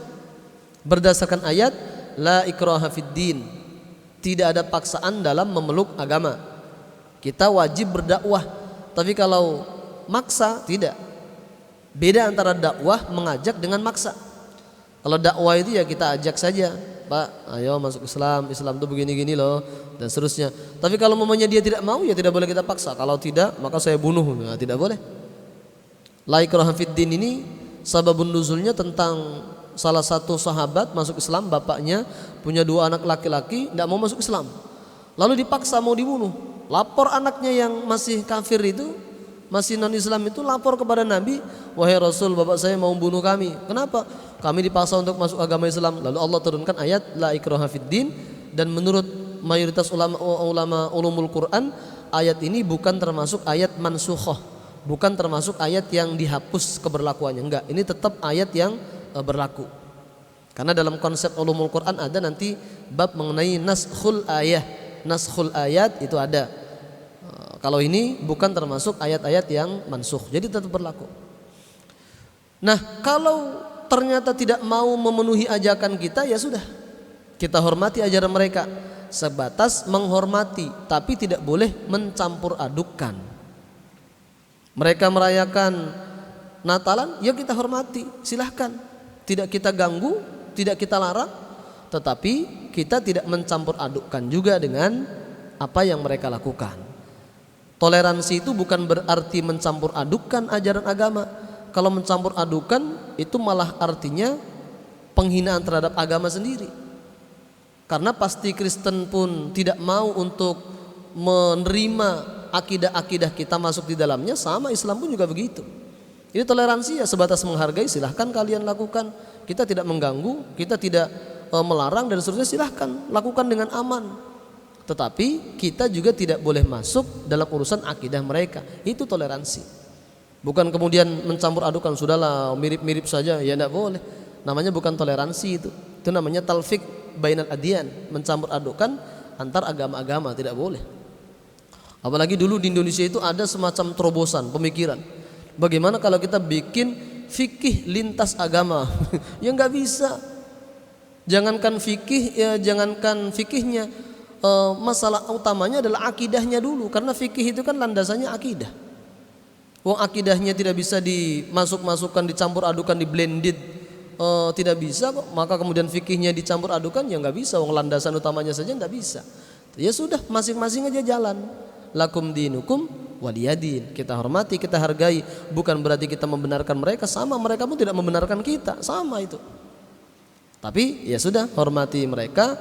Berdasarkan ayat la ikraha fid din, tidak ada paksaan dalam memeluk agama. Kita wajib berdakwah, tapi kalau maksa tidak. Beda antara dakwah mengajak dengan maksa. Kalau dakwah itu ya kita ajak saja, Pak, ayo masuk Islam, Islam itu begini-gini loh, dan seterusnya. Tapi kalau mamanya dia tidak mau, ya tidak boleh kita paksa. Kalau tidak, maka saya bunuh. Nah, tidak boleh. La ikraha fid din ini sababun nuzulnya tentang salah satu sahabat masuk Islam, bapaknya punya 2 anak laki-laki, tidak mau masuk Islam. Lalu dipaksa mau dibunuh. Lapor anaknya yang masih kafir itu, masih non-Islam itu, lapor kepada Nabi, wahai Rasul, bapak saya mau bunuh kami. Kenapa? Kami dipaksa untuk masuk agama Islam. Lalu Allah turunkan ayat la ikraha fid din, dan menurut mayoritas ulama ulumul Quran, ayat ini bukan termasuk ayat mansukhah, bukan termasuk ayat yang dihapus keberlakuannya. Enggak, ini tetap ayat yang berlaku. Karena dalam konsep ulumul Quran ada nanti bab mengenai naskhul ayat. Naskhul ayat itu ada. Kalau ini bukan termasuk ayat-ayat yang mansukh, jadi tetap berlaku. Nah, kalau ternyata tidak mau memenuhi ajakan kita, ya sudah, kita hormati ajaran mereka sebatas menghormati, tapi tidak boleh mencampur adukan. Mereka merayakan Natalan, ya kita hormati, silahkan, tidak kita ganggu, tidak kita larang, tetapi kita tidak mencampur adukan juga dengan apa yang mereka lakukan. Toleransi itu bukan berarti mencampur adukan ajaran agama. Kalau mencampur adukan itu malah artinya penghinaan terhadap agama sendiri. Karena pasti Kristen pun tidak mau untuk menerima akidah-akidah kita masuk di dalamnya, sama Islam pun juga begitu. Jadi toleransi ya sebatas menghargai, silahkan kalian lakukan. Kita tidak mengganggu, kita tidak melarang dan seterusnya, silahkan lakukan dengan aman. Tetapi kita juga tidak boleh masuk dalam urusan akidah mereka. Itu toleransi. Bukan kemudian mencampur adukan, sudahlah mirip-mirip saja, ya tidak boleh. Namanya bukan toleransi itu. Itu namanya talfik bainal adyan, mencampur adukan antar agama-agama, tidak boleh. Apalagi dulu di Indonesia itu ada semacam terobosan pemikiran. Bagaimana kalau kita bikin fikih lintas agama? Ya nggak bisa. Jangankan fikih, ya jangankan fikihnya, masalah utamanya adalah akidahnya dulu, karena fikih itu kan landasannya akidah. Wong akidahnya tidak bisa dimasuk-masukkan, dicampur adukan, diblended, tidak bisa kok. Maka kemudian fikihnya dicampur adukan, ya nggak bisa. Wong landasan utamanya saja nggak bisa. Ya sudah, masing-masing aja jalan. Lakum dinukum waliyadin. Kita hormati, kita hargai. Bukan berarti kita membenarkan mereka, sama mereka pun tidak membenarkan kita, sama itu. Tapi ya sudah, hormati mereka,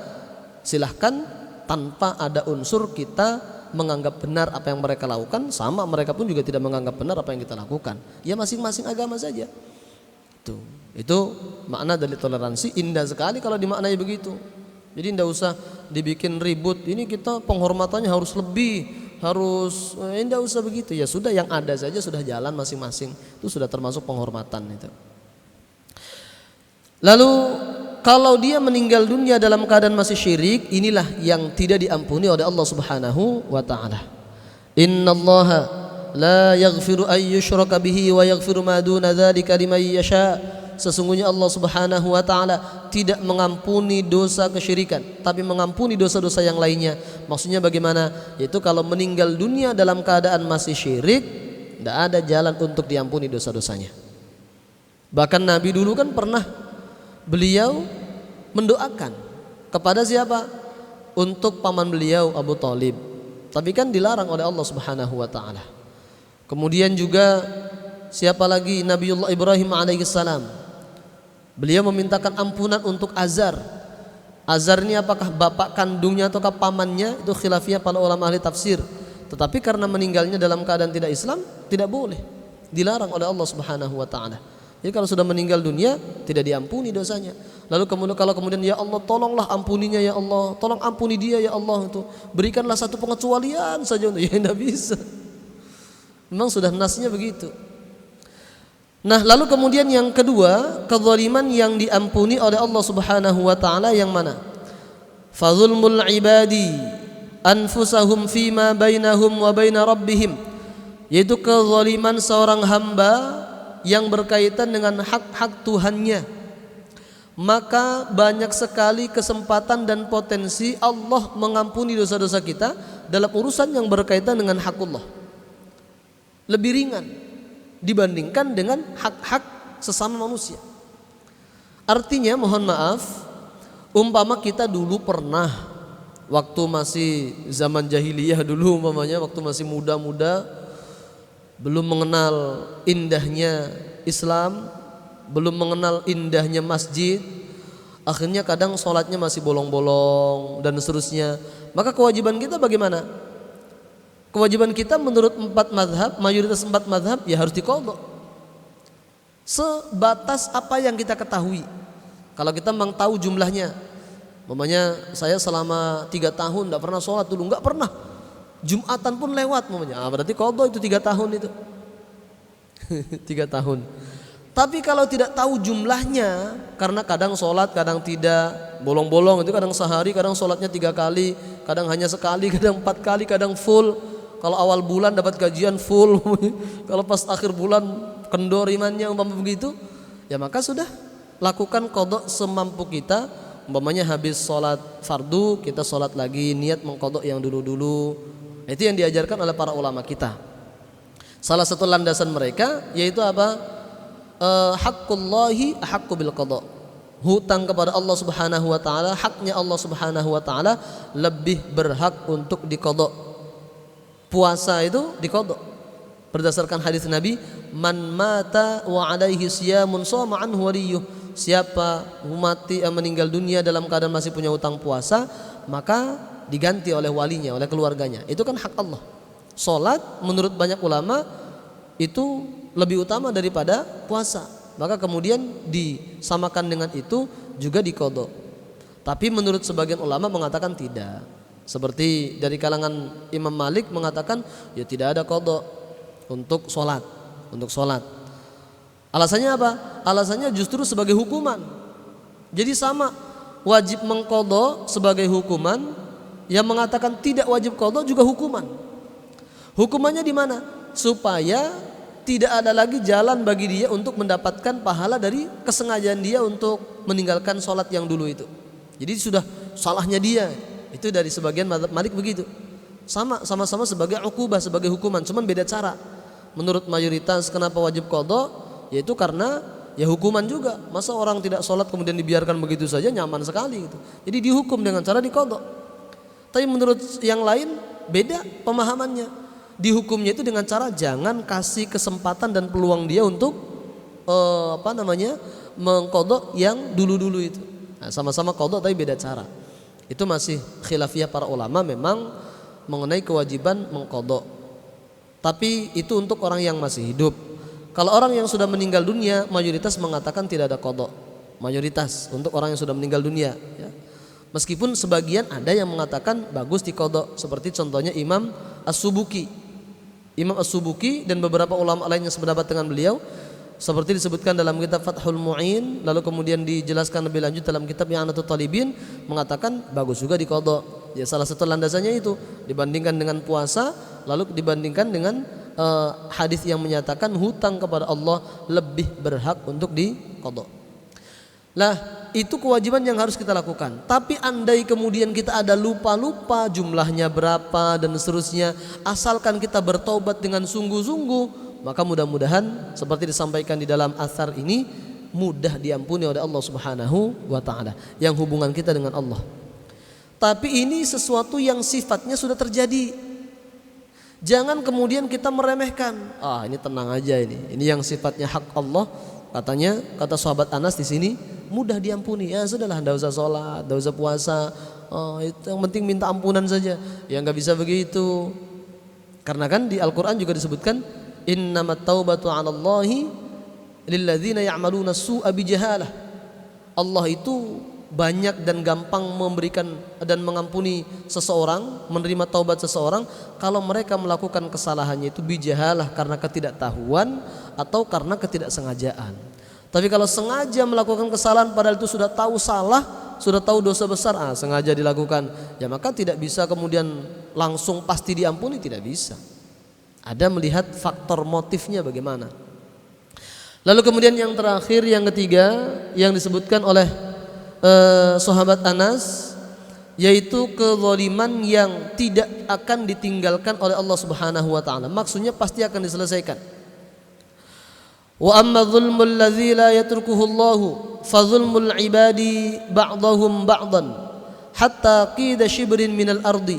silahkan, tanpa ada unsur kita menganggap benar apa yang mereka lakukan, sama mereka pun juga tidak menganggap benar apa yang kita lakukan. Ya masing-masing agama saja. Itu makna dari toleransi. Indah sekali kalau dimaknai begitu. Jadi tidak usah dibikin ribut. Ini kita penghormatannya harus lebih, harus tidak usah begitu. Ya sudah, yang ada saja sudah jalan masing-masing. Itu sudah termasuk penghormatan itu. Lalu kalau dia meninggal dunia dalam keadaan masih syirik, inilah yang tidak diampuni oleh Allah Subhanahu wa taala. Innallaha la yaghfiru ay yushraka bihi wa yaghfiru ma duna dzalika liman yasha. Sesungguhnya Allah Subhanahu wa taala tidak mengampuni dosa kesyirikan, tapi mengampuni dosa-dosa yang lainnya. Maksudnya bagaimana? Yaitu kalau meninggal dunia dalam keadaan masih syirik, tidak ada jalan untuk diampuni dosa-dosanya. Bahkan Nabi dulu kan pernah beliau mendoakan kepada siapa? Untuk paman beliau Abu Thalib. Tapi kan dilarang oleh Allah Subhanahu wa taala. Kemudian juga siapa lagi? Nabiullah Ibrahim alaihissalam. Beliau memintakan ampunan untuk Azar. Azar ini apakah bapak kandungnya ataukah pamannya? Itu khilafiyah para ulama ahli tafsir. Tetapi karena meninggalnya dalam keadaan tidak Islam, tidak boleh, dilarang oleh Allah Subhanahu wa taala. Jadi kalau sudah meninggal dunia tidak diampuni dosanya. Lalu kalau kemudian ya Allah tolonglah ampuninya ya Allah, tolong ampuni dia ya Allah, itu berikanlah satu pengecualian saja untuk, ya tidak bisa. Memang sudah nasnya begitu. Nah, lalu kemudian yang kedua, kezaliman yang diampuni oleh Allah Subhanahu wa taala yang mana? Fadzulmul ibadi anfusahum fima bainahum wa baina rabbihim. Yaitu kezaliman seorang hamba yang berkaitan dengan hak-hak Tuhannya. Maka banyak sekali kesempatan dan potensi Allah mengampuni dosa-dosa kita dalam urusan yang berkaitan dengan hakullah. Lebih ringan dibandingkan dengan hak-hak sesama manusia. Artinya mohon maaf, umpama kita dulu pernah waktu masih zaman jahiliyah dulu, umpamanya waktu masih muda-muda, belum mengenal indahnya Islam, belum mengenal indahnya masjid, akhirnya kadang sholatnya masih bolong-bolong dan seterusnya. Maka kewajiban kita bagaimana? Kewajiban kita menurut 4 mazhab, mayoritas 4 mazhab, ya harus diqadha sebatas apa yang kita ketahui. Kalau kita memang tahu jumlahnya, umpamanya saya selama 3 tahun tidak pernah sholat dulu, nggak pernah, Jumatan pun lewat umpamanya, berarti qadha itu 3 tahun itu 3 tahun. Tapi kalau tidak tahu jumlahnya, karena kadang sholat, kadang tidak, bolong-bolong itu kadang sehari, kadang sholatnya 3 kali, kadang hanya sekali, kadang 4 kali, kadang full. Kalau awal bulan dapat gajian full, kalau pas akhir bulan kendor imannya umpama begitu, ya maka sudah lakukan qadha semampu kita. Umpamanya habis sholat fardu, kita sholat lagi, niat mengqadha yang dulu-dulu. Itu yang diajarkan oleh para ulama kita. Salah satu landasan mereka yaitu apa? Haqqullahi ahaqqu bil qadha. Hutang kepada Allah Subhanahu wa taala, haknya Allah Subhanahu wa taala lebih berhak untuk diqadha. Puasa itu diqadha berdasarkan hadis Nabi, man mata wa alaihi siyamun shoma anhu waliyuh. Siapa mati meninggal dunia dalam keadaan masih punya hutang puasa, maka diganti oleh walinya, oleh keluarganya. Itu kan hak Allah. Salat menurut banyak ulama itu lebih utama daripada puasa, maka kemudian disamakan dengan itu juga diqadha. Tapi menurut sebagian ulama mengatakan tidak. Seperti dari kalangan Imam Malik mengatakan ya tidak ada qadha untuk sholat. Alasannya apa? Alasannya justru sebagai hukuman. Jadi sama, wajib mengqadha sebagai hukuman, yang mengatakan tidak wajib qadha juga hukuman. Hukumannya di mana? Supaya tidak ada lagi jalan bagi dia untuk mendapatkan pahala dari kesengajaan dia untuk meninggalkan sholat yang dulu itu. Jadi sudah salahnya dia. Itu dari sebagian mazhab Malik begitu. Sama-sama sebagai ukubah, sebagai hukuman, cuman beda cara. Menurut mayoritas kenapa wajib qadha? Yaitu karena ya hukuman juga. Masa orang tidak sholat kemudian dibiarkan begitu saja, nyaman sekali gitu. Jadi dihukum dengan cara diqadha. Tapi menurut yang lain beda pemahamannya. Dihukumnya itu dengan cara jangan kasih kesempatan dan peluang dia untuk mengqadha yang dulu-dulu itu. Nah, sama-sama qadha tapi beda cara. Itu masih khilafiyah para ulama memang mengenai kewajiban mengqadha. Tapi itu untuk orang yang masih hidup. Kalau orang yang sudah meninggal dunia, mayoritas mengatakan tidak ada qadha. Mayoritas untuk orang yang sudah meninggal dunia, ya. Meskipun sebagian ada yang mengatakan bagus diqadha, seperti contohnya Imam As-Subuki. Imam As-Subuki dan beberapa ulama lain yang sependapat dengan beliau, seperti disebutkan dalam kitab Fathul Mu'in, lalu kemudian dijelaskan lebih lanjut dalam kitab I'anatul Talibin, mengatakan bagus juga diqadha. Ya salah satu landasannya itu dibandingkan dengan puasa, lalu dibandingkan dengan hadis yang menyatakan hutang kepada Allah lebih berhak untuk diqadha. Lah, itu kewajiban yang harus kita lakukan. Tapi andai kemudian kita ada lupa-lupa jumlahnya berapa dan seterusnya, asalkan kita bertobat dengan sungguh-sungguh, maka mudah-mudahan seperti disampaikan di dalam atsar ini mudah diampuni oleh Allah Subhanahu wa taala yang hubungan kita dengan Allah. Tapi ini sesuatu yang sifatnya sudah terjadi. Jangan kemudian kita meremehkan. Ini tenang aja ini. Ini yang sifatnya hak Allah. Kata sahabat Anas di sini mudah diampuni. Ya sudahlah, enggak usah sholat, enggak usah puasa. Itu yang penting minta ampunan saja. Ya enggak bisa begitu. Karena kan di Al-Qur'an juga disebutkan innamat taubatu 'alallahi lilladzina ya'maluna as-su'a bijahalah. Allah itu banyak dan gampang memberikan dan mengampuni seseorang, menerima taubat seseorang kalau mereka melakukan kesalahannya itu bijahalah, karena ketidaktahuan atau karena ketidaksengajaan. Tapi kalau sengaja melakukan kesalahan padahal itu sudah tahu salah, sudah tahu dosa besar, sengaja dilakukan, ya maka tidak bisa kemudian langsung pasti diampuni, tidak bisa. Ada melihat faktor motifnya bagaimana. Lalu kemudian yang terakhir, yang ketiga yang disebutkan oleh sahabat Anas, yaitu kezaliman yang tidak akan ditinggalkan oleh Allah Subhanahu wa taala. Maksudnya pasti akan diselesaikan. Wa amma dzulmul ladzi la yatrukuhu Allahu fa dzulmul ibadi ba'dahum ba'dan hatta qida shibrin minal ardi.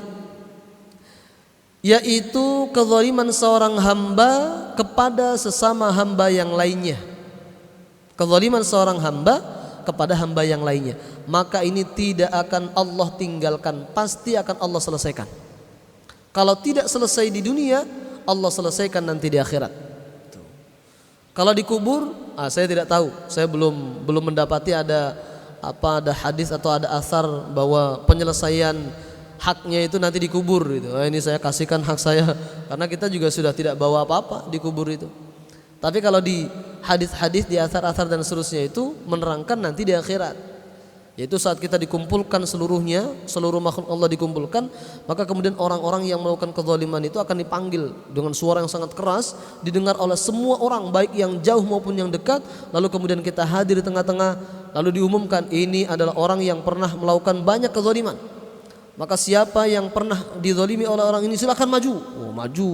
Yaitu kezaliman seorang hamba kepada sesama hamba yang lainnya. kezaliman seorang hamba kepada hamba yang lainnya, maka ini tidak akan Allah tinggalkan, pasti akan Allah selesaikan. Kalau tidak selesai di dunia, Allah selesaikan nanti di akhirat. Kalau dikubur, saya tidak tahu, saya belum mendapati ada hadis atau ada asar bahwa penyelesaian haknya itu nanti dikubur gitu. Ini saya kasihkan hak saya, karena kita juga sudah tidak bawa apa-apa dikubur itu. Tapi kalau di hadis-hadis, di asar-asar dan seterusnya itu menerangkan nanti di akhirat, yaitu saat kita dikumpulkan seluruhnya, seluruh makhluk Allah dikumpulkan, maka kemudian orang-orang yang melakukan kezaliman itu akan dipanggil dengan suara yang sangat keras, didengar oleh semua orang baik yang jauh maupun yang dekat. Lalu kemudian kita hadir di tengah-tengah, lalu diumumkan ini adalah orang yang pernah melakukan banyak kezaliman. Maka siapa yang pernah dizalimi oleh orang ini silakan maju. Maju.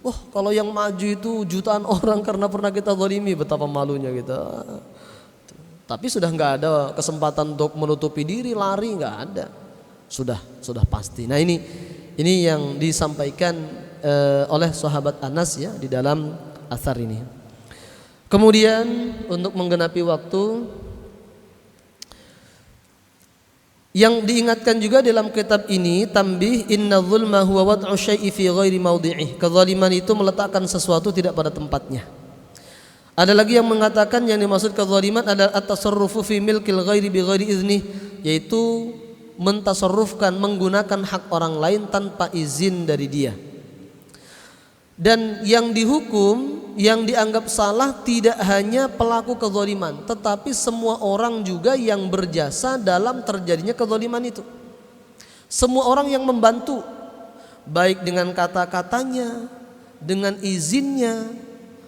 Kalau yang maju itu jutaan orang karena pernah kita zalimi, betapa malunya kita. Tapi sudah nggak ada kesempatan untuk menutupi diri, lari nggak ada. Sudah pasti. Nah ini yang disampaikan oleh sahabat Anas ya di dalam atsar ini. Kemudian untuk menggenapi waktu, yang diingatkan juga dalam kitab ini, tambih inna zulma huwa wad'u syai'i fi ghairi mawdi'ih. Kezaliman itu meletakkan sesuatu tidak pada tempatnya. Ada lagi yang mengatakan yang dimaksud kezaliman adalah at-tasarrufu fi milkil ghairi bi ghairi izni, yaitu mentasarrufkan, menggunakan hak orang lain tanpa izin dari dia. Dan yang dihukum, yang dianggap salah tidak hanya pelaku kezaliman, tetapi semua orang juga yang berjasa dalam terjadinya kezaliman itu. Semua orang yang membantu, baik dengan kata-katanya, dengan izinnya,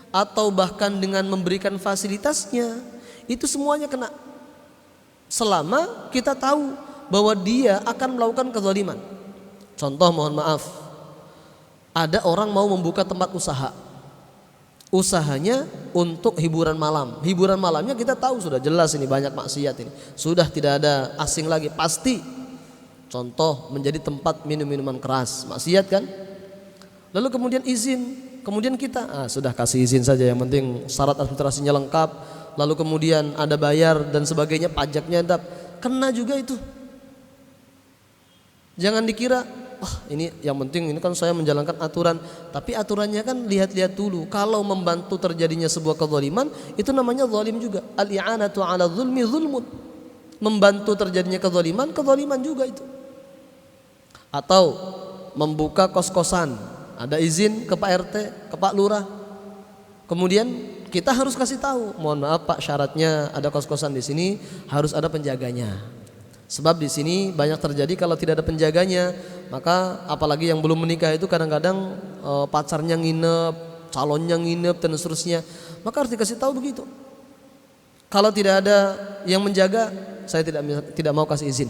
atau bahkan dengan memberikan fasilitasnya, itu semuanya kena. Selama kita tahu bahwa dia akan melakukan kezaliman. Contoh, mohon maaf, ada orang mau membuka tempat usaha, usahanya untuk hiburan malam. Hiburan malamnya kita tahu sudah jelas ini banyak maksiat, ini sudah tidak ada asing lagi, pasti. Contoh, menjadi tempat minum-minuman keras, maksiat kan. Lalu kemudian izin, kemudian kita sudah kasih izin saja, yang penting syarat administrasinya lengkap, lalu kemudian ada bayar dan sebagainya, pajaknya kena juga itu. Jangan dikira ini yang penting, ini kan saya menjalankan aturan, tapi aturannya kan lihat-lihat dulu. Kalau membantu terjadinya sebuah kezaliman, itu namanya zalim juga. Al-i'anatu 'ala zulmi zulmun. Membantu terjadinya kezaliman juga itu. Atau membuka kos-kosan, ada izin ke Pak RT, ke Pak Lurah. Kemudian kita harus kasih tahu, mohon maaf Pak, syaratnya ada kos-kosan di sini harus ada penjaganya. Sebab di sini banyak terjadi kalau tidak ada penjaganya, maka apalagi yang belum menikah itu kadang-kadang pacarnya nginep, calonnya nginep dan seterusnya. Maka harus dikasih tahu begitu. Kalau tidak ada yang menjaga, saya tidak mau kasih izin.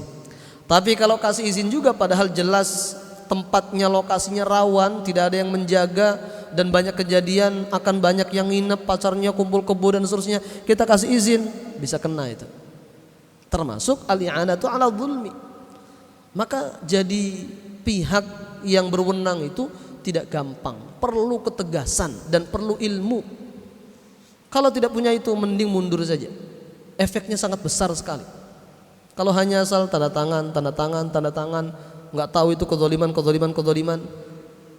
Tapi kalau kasih izin juga padahal jelas tempatnya, lokasinya rawan, tidak ada yang menjaga dan banyak kejadian, akan banyak yang nginep, pacarnya kumpul kebo dan seterusnya, kita kasih izin, bisa kena itu. Termasuk al-i'anatu 'ala zulmi. Maka jadi pihak yang berwenang itu tidak gampang, perlu ketegasan dan perlu ilmu. Kalau tidak punya itu mending mundur saja. Efeknya sangat besar sekali. Kalau hanya asal tanda tangan, nggak tahu itu kezaliman,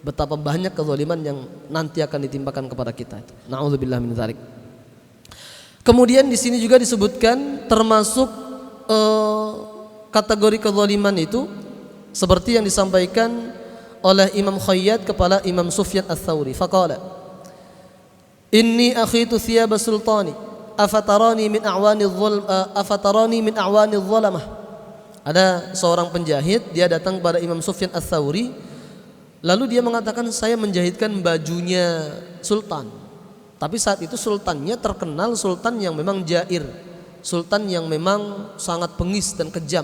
betapa banyak kezaliman yang nanti akan ditimpakan kepada kita. Na'udzubillah min dzalik. Kemudian di sini juga disebutkan termasuk kategori kezaliman itu seperti yang disampaikan oleh Imam Khayyat kepada Imam Sufyan Ats-Tsauri. Faqala, inni akhitu thiyaba sultani afatarani min a'wani dhalamah. Ada seorang penjahit, dia datang kepada Imam Sufyan Ats-Tsauri, lalu dia mengatakan, saya menjahitkan bajunya sultan. Tapi saat itu sultannya terkenal sultan yang memang jair, sultan yang memang sangat bengis dan kejam,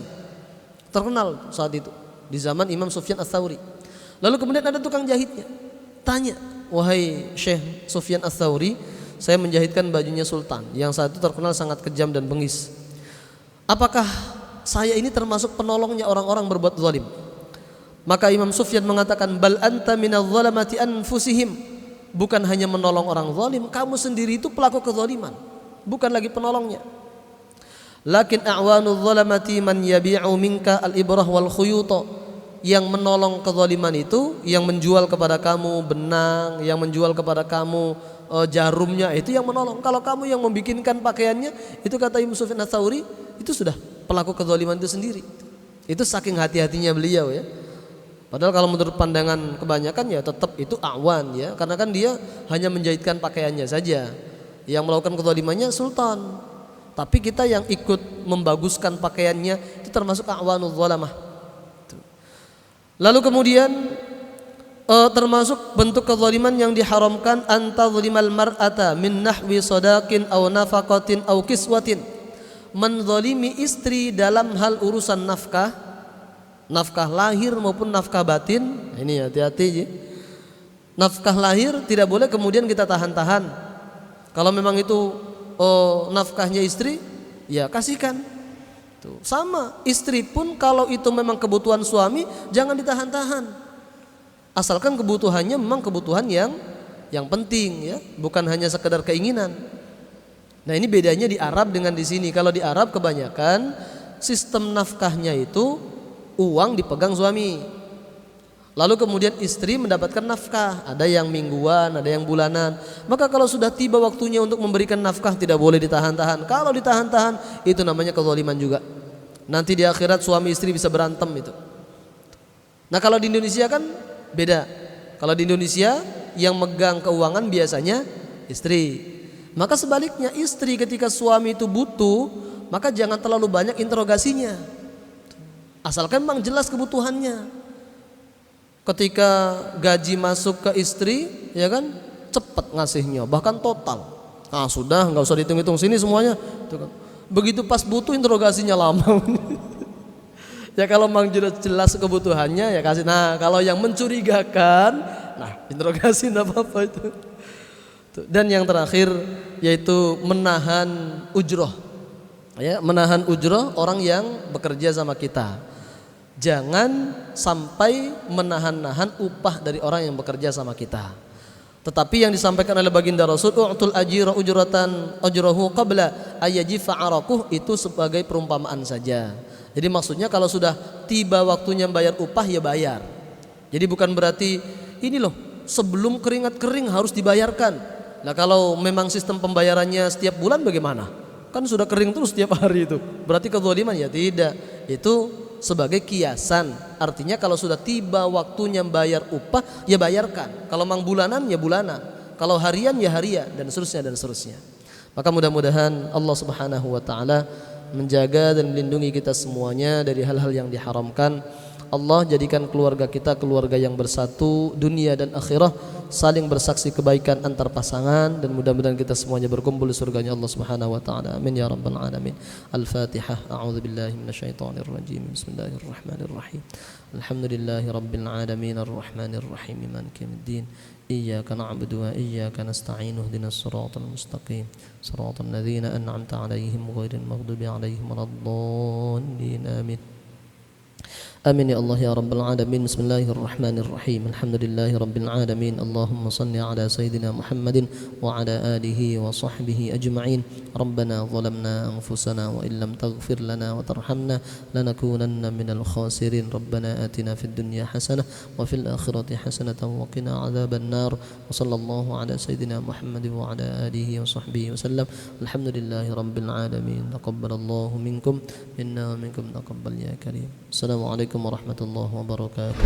terkenal saat itu di zaman Imam Sufyan Ats-Tsauri. Lalu kemudian ada tukang jahitnya, tanya, wahai Syekh Sufyan Ats-Tsauri, saya menjahitkan bajunya sultan yang saat itu terkenal sangat kejam dan bengis. Apakah saya ini termasuk penolongnya orang-orang berbuat zalim? Maka Imam Sufyan mengatakan, bal anta minadh zalamati anfusihim. Bukan hanya menolong orang zalim, kamu sendiri itu pelaku kezaliman. bukan lagi penolongnya. Lakin a'wanul zalamati man yabi'u minka al-ibrah wal khuyuta. Yang menolong kezaliman itu yang menjual kepada kamu benang, yang menjual kepada kamu jarumnya, itu yang menolong. Kalau kamu yang membikinkan pakaiannya, itu kata Imam Sufyan Ats-Tsauri, itu sudah pelaku kezaliman itu sendiri. Itu saking hati-hatinya beliau ya. Padahal kalau menurut pandangan kebanyakan ya tetap itu awan ya, karena kan dia hanya menjahitkan pakaiannya saja. Yang melakukan kezalimannya sultan. Tapi kita yang ikut membaguskan pakaiannya itu termasuk awanul zalamah. Lalu kemudian termasuk bentuk kezaliman yang diharamkan antadzlimal mar'ata min nahwi sadaqin aw nafaqatin aw kiswatin. Menzalimi istri dalam hal urusan nafkah lahir maupun nafkah batin. Ini hati-hati ya. Nafkah lahir tidak boleh kemudian kita tahan-tahan. Kalau memang itu nafkahnya istri, ya kasihkan. Tuh, sama istri pun kalau itu memang kebutuhan suami, jangan ditahan-tahan. Asalkan kebutuhannya memang kebutuhan yang penting ya, bukan hanya sekedar keinginan. Nah, ini bedanya di Arab dengan di sini. Kalau di Arab kebanyakan sistem nafkahnya itu uang dipegang suami. Lalu kemudian istri mendapatkan nafkah, ada yang mingguan, ada yang bulanan. Maka kalau sudah tiba waktunya untuk memberikan nafkah tidak boleh ditahan-tahan. Kalau ditahan-tahan itu namanya kezaliman juga. Nanti di akhirat suami istri bisa berantem itu. Nah, kalau di Indonesia kan beda. Kalau di Indonesia yang megang keuangan biasanya istri. Maka sebaliknya istri ketika suami itu butuh, maka jangan terlalu banyak interogasinya. Asalkan memang jelas kebutuhannya. Ketika gaji masuk ke istri, ya kan, cepat ngasihnya, bahkan total. Nah sudah, nggak usah dihitung-hitung sini semuanya. Begitu pas butuh interogasinya lama. Ya kalau memang jelas kebutuhannya ya kasih. Nah kalau yang mencurigakan, nah interogasi nggak apa-apa itu. Dan yang terakhir yaitu menahan ujroh. Ya, menahan ujroh orang yang bekerja sama kita. Jangan sampai menahan-nahan upah dari orang yang bekerja sama kita. Tetapi yang disampaikan oleh baginda Rasul, u'tul ajira ujratan ajrahu qabla ayajifa araquh, itu sebagai perumpamaan saja. Jadi maksudnya kalau sudah tiba waktunya bayar upah ya bayar. Jadi bukan berarti ini loh sebelum keringat kering harus dibayarkan. Nah kalau memang sistem pembayarannya setiap bulan bagaimana? Kan sudah kering terus setiap hari itu. Berarti kezaliman ya? Tidak. Itu sebagai kiasan. Artinya kalau sudah tiba waktunya bayar upah ya bayarkan. Kalau memang bulanan ya bulanan. Kalau harian ya harian, dan seterusnya dan seterusnya. Maka mudah-mudahan Allah Subhanahu wa taala menjaga dan melindungi kita semuanya dari hal-hal yang diharamkan. Allah jadikan keluarga kita keluarga yang bersatu dunia dan akhirah, saling bersaksi kebaikan antar pasangan, dan mudah-mudahan kita semuanya berkumpul di surganya Allah Subhanahu wa taala. Amin ya rabbal alamin. Al-Fatihah. A'udzubillahi minasyaitonir rajim. Bismillahirrahmanirrahim. Alhamdulillahi rabbil alamin arrahmanir rahim maliki yaumiddin. Iyyaka na'budu wa iyyaka nasta'in. Ihdinas siratal mustaqim. Siratal ladzina an'amta 'alaihim ghairil maghdubi 'alaihim waladdallin. Amin. آمين يا الله يا رب العالمين. بسم الله الرحمن الرحيم. الحمد لله رب العالمين. اللهم صل على سيدنا محمد وعلى آله وصحبه أجمعين. ربنا ظلمنا أنفسنا وإن لم تغفر لنا وترحمنا لنكونن من الخاسرين. ربنا آتنا في الدنيا حسنة وفي الآخرة حسنة وقنا عذاب النار. وصلى الله على سيدنا محمد وعلى آله وصحبه وسلم. الحمد لله رب العالمين. تقبل الله منكم منا ومنكم تقبل يا كريم. السلام عليكم ورحمة الله وبركاته.